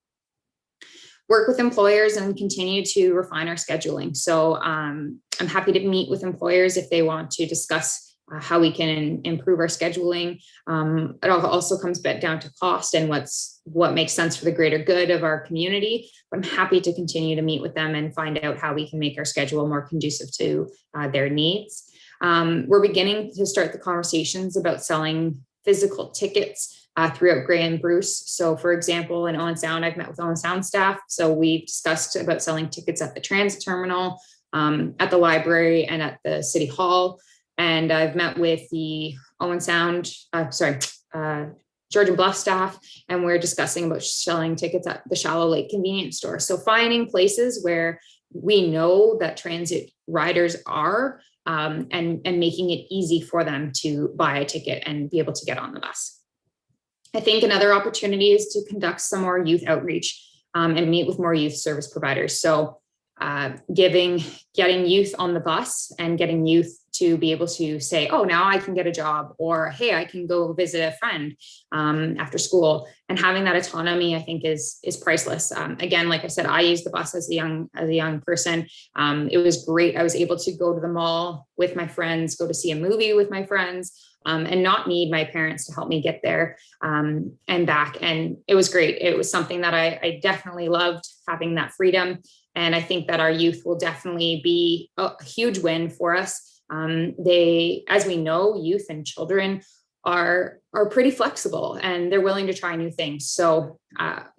Work with employers and continue to refine our scheduling. So I'm happy to meet with employers if they want to discuss how we can improve our scheduling. It also comes back down to cost and what makes sense for the greater good of our community. But I'm happy to continue to meet with them and find out how we can make our schedule more conducive to their needs. We're beginning to start the conversations about selling physical tickets throughout Grey and Bruce. So for example, in Owen Sound, I've met with Owen Sound staff. So we've discussed about selling tickets at the transit terminal, at the library, and at the city hall. And I've met with the Owen Sound, Georgian Bluff staff, and we're discussing about selling tickets at the Shallow Lake convenience store. So finding places where we know that transit riders are, and making it easy for them to buy a ticket and be able to get on the bus. I think another opportunity is to conduct some more youth outreach and meet with more youth service providers. So getting youth on the bus and getting youth to be able to say, oh, now I can get a job, or hey, I can go visit a friend after school. And having that autonomy, I think, is priceless. Again, like I said, I used the bus as a young person. It was great. I was able to go to the mall with my friends, go to see a movie with my friends, and not need my parents to help me get there and back. And it was great. It was something that I definitely loved, having that freedom. And I think that our youth will definitely be a huge win for us. As we know, youth and children are pretty flexible, and they're willing to try new things. So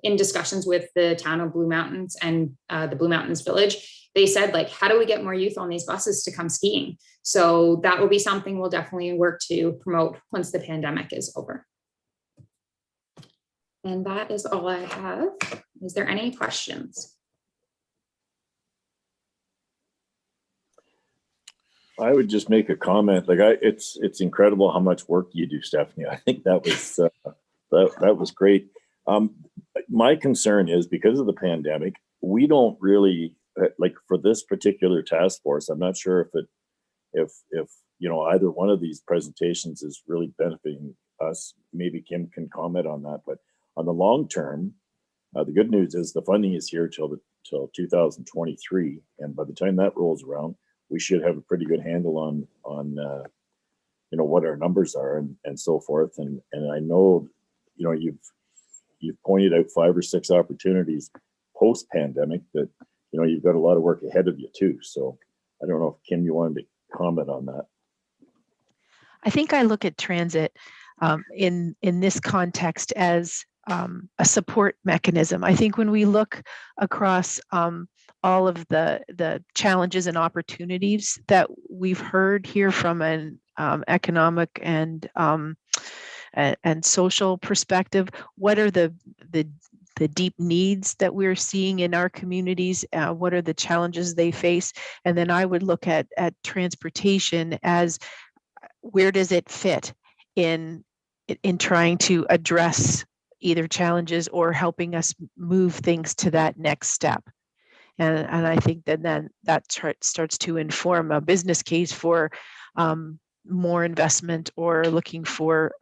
in discussions with the town of Blue Mountains and the Blue Mountains Village, they said, like, how do we get more youth on these buses to come skiing? So that will be something we'll definitely work to promote once the pandemic is over. And that is all I have. Is there any questions? I would just make a comment. Like, it's incredible how much work you do, Stephanie. I think that was that was great. My concern is, because of the pandemic, we don't really like, for this particular task force. I'm not sure if you know, either one of these presentations is really benefiting us. Maybe Kim can comment on that. But on the long term, the good news is the funding is here till 2023, and by the time that rolls around, we should have a pretty good handle on you know, what our numbers are and so forth. And I know, you know, you've pointed out 5 or 6 opportunities post pandemic that, you've got a lot of work ahead of you too. So I don't know if Kim, you wanted to comment on that. I think I look at transit in this context as a support mechanism. I think when we look across all of the challenges and opportunities that we've heard here from an economic and social perspective, what are the deep needs that we're seeing in our communities? What are the challenges they face? And then I would look at transportation as where does it fit in trying to address either challenges or helping us move things to that next step. And I think then that starts to inform a business case for more investment or looking for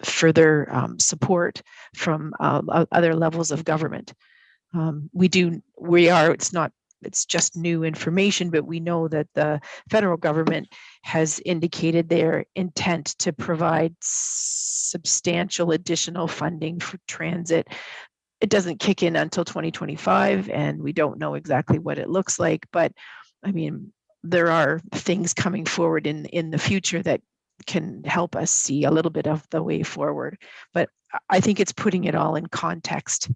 further support from other levels of government. It's just new information, but we know that the federal government has indicated their intent to provide substantial additional funding for transit. It doesn't kick in until 2025, and we don't know exactly what it looks like, but I mean, there are things coming forward in the future that can help us see a little bit of the way forward. But I think it's putting it all in context,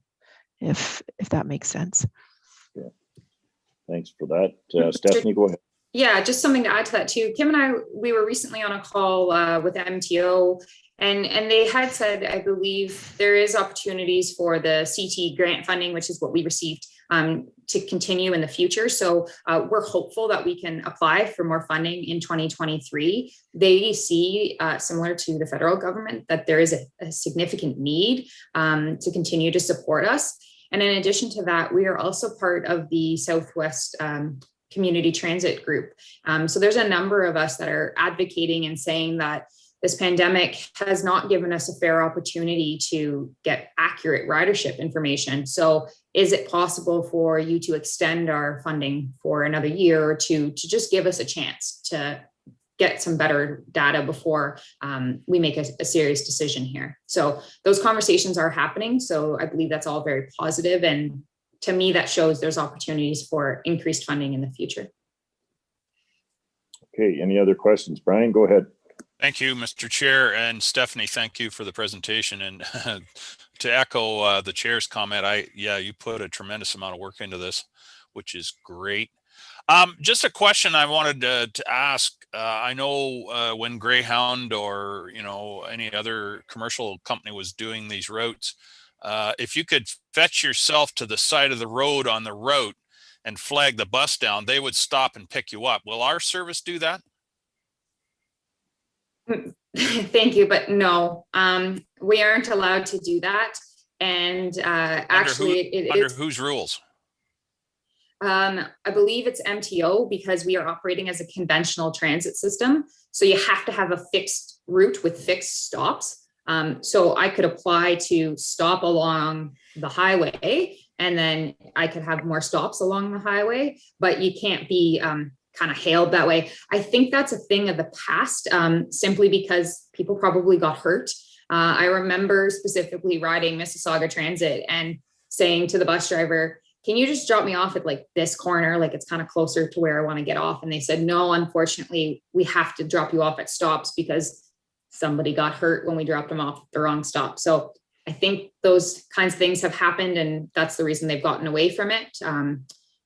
if that makes sense. Yeah. Thanks for that. Stephanie, go ahead. Yeah, just something to add to that too. Kim and we were recently on a call with MTO, and they had said, I believe there is opportunities for the CT grant funding, which is what we received, to continue in the future. So we're hopeful that we can apply for more funding in 2023. They see, similar to the federal government, that there is a significant need to continue to support us. And in addition to that, we are also part of the Southwest Community Transit Group. So there's a number of us that are advocating and saying that this pandemic has not given us a fair opportunity to get accurate ridership information. So is it possible for you to extend our funding for another year or two to just give us a chance to get some better data before we make a serious decision here? So those conversations are happening. So I believe that's all very positive. And to me, that shows there's opportunities for increased funding in the future. Okay, any other questions? Brian, go ahead. Thank you, Mr. Chair, and Stephanie, thank you for the presentation. And to echo the chair's comment, you put a tremendous amount of work into this, which is great. Just a question I wanted to ask. I know when Greyhound or any other commercial company was doing these routes, if you could fetch yourself to the side of the road on the route and flag the bus down, they would stop and pick you up. Will our service do that? Thank you, but no, we aren't allowed to do that. And actually, under whose rules? I believe it's MTO, because we are operating as a conventional transit system. So you have to have a fixed route with fixed stops. So I could apply to stop along the highway, and then I could have more stops along the highway, but you can't be kind of hailed that way. I think that's a thing of the past, simply because people probably got hurt. I remember specifically riding Mississauga Transit and saying to the bus driver, can you just drop me off at like this corner? Like it's kind of closer to where I want to get off. And they said, no, unfortunately, we have to drop you off at stops because somebody got hurt when we dropped them off at the wrong stop. So I think those kinds of things have happened, and that's the reason they've gotten away from it.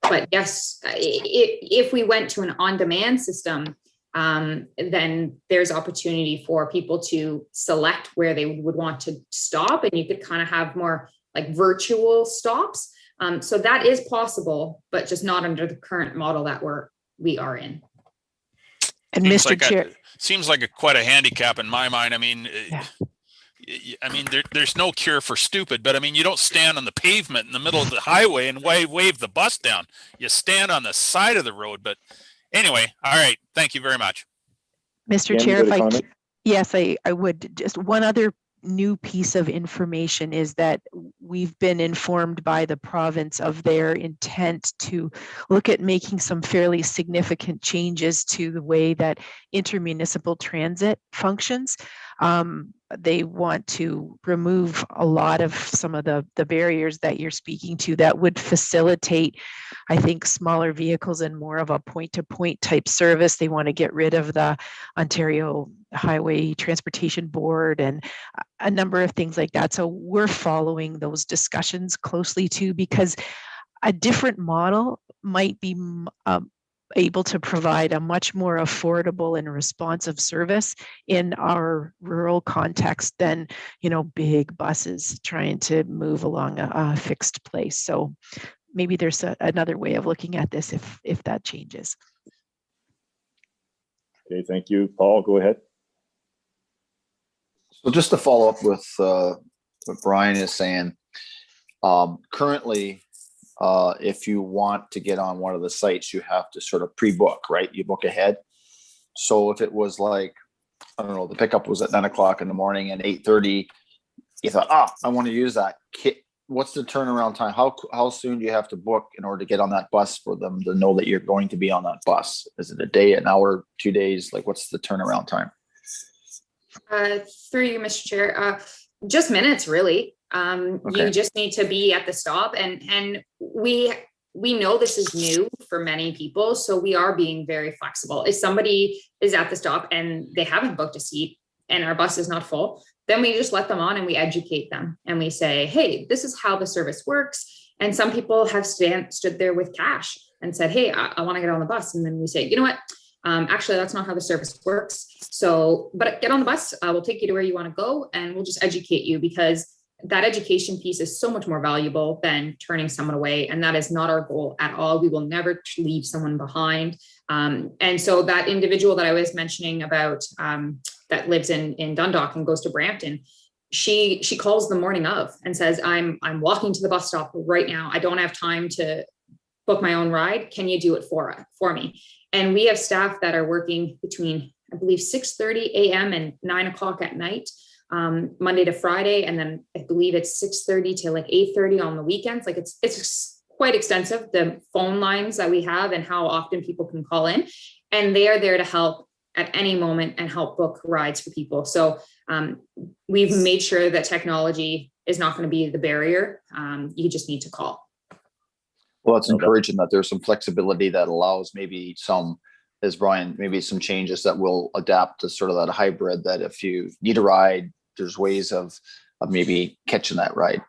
But yes, if we went to an on-demand system, then there's opportunity for people to select where they would want to stop, and you could kind of have more like virtual stops. So that is possible, but just not under the current model that we are in. And Mr. Chair, seems like quite a handicap in my mind. I mean, there's no cure for stupid, but I mean, you don't stand on the pavement in the middle of the highway and wave the bus down. You stand on the side of the road. But anyway, all right. Thank you very much. Mr. Chair, yes, I would. Just one other new piece of information is that we've been informed by the province of their intent to look at making some fairly significant changes to the way that intermunicipal transit functions. They want to remove a lot of some of the barriers that you're speaking to that would facilitate, I think, smaller vehicles and more of a point-to-point type service. They want to get rid of the Ontario Highway Transportation Board and a number of things like that. So we're following those discussions closely too, because a different model might be able to provide a much more affordable and responsive service in our rural context than, big buses trying to move along a fixed place. So maybe there's another way of looking at this if that changes. Okay, thank you. Paul, go ahead. So just to follow up with what Brian is saying, currently, if you want to get on one of the sites, you have to sort of pre-book, right? You book ahead. So if it was like, I don't know, the pickup was at 9 o'clock in the morning and 8:30, you thought, I want to use that kit. What's the turnaround time? How soon do you have to book in order to get on that bus for them to know that you're going to be on that bus? Is it a day, an hour, 2 days? Like, what's the turnaround time? Through you, Mr. Chair, just minutes, really. Okay. You just need to be at the stop, and we know this is new for many people, so we are being very flexible. If somebody is at the stop and they haven't booked a seat and our bus is not full, then we just let them on and we educate them and we say, hey, this is how the service works. And some people have stood there with cash and said, hey, I want to get on the bus. And then we say, you know what? Actually, that's not how the service works. So, but get on the bus. We'll take you to where you want to go, and we'll just educate you, because that education piece is so much more valuable than turning someone away. And that is not our goal at all. We will never leave someone behind. And so that individual that I was mentioning about that lives in Dundalk and goes to Brampton, she calls the morning of and says, I'm walking to the bus stop right now. I don't have time to book my own ride. Can you do it for me? And we have staff that are working between, I believe, 6:30 a.m. and 9 o'clock at night, Monday to Friday. And then I believe it's 6:30 to like 8:30 on the weekends. Like it's quite extensive, the phone lines that we have and how often people can call in. And they are there to help at any moment and help book rides for people. So we've made sure that technology is not going to be the barrier. You just need to call. Well, it's encouraging that there's some flexibility that allows maybe some, as Brian, maybe some changes that will adapt to sort of that hybrid, that if you need a ride, there's ways of maybe catching that ride.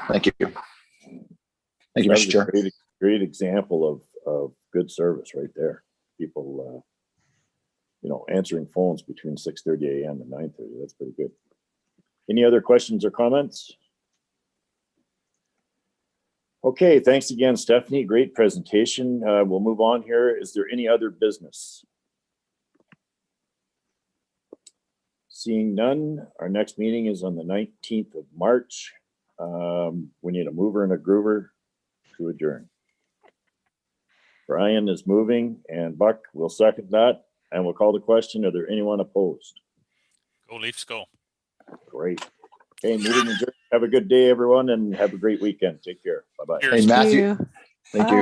Thank you. Thank you, Mr. Chair. Great example of good service right there. People, answering phones between 6:30 a.m. and 9:30. That's pretty good. Any other questions or comments? Okay, thanks again, Stephanie. Great presentation. We'll move on here. Is there any other business? Seeing none, our next meeting is on the 19th of March. We need a mover and a groover to adjourn. Brian is moving and Buck will second that, and we'll call the question. Are there anyone opposed? Go Leafs, go. Great. Okay, meeting adjourned. Have a good day, everyone, and have a great weekend. Take care. Bye-bye. Hey, Matthew. Thank you.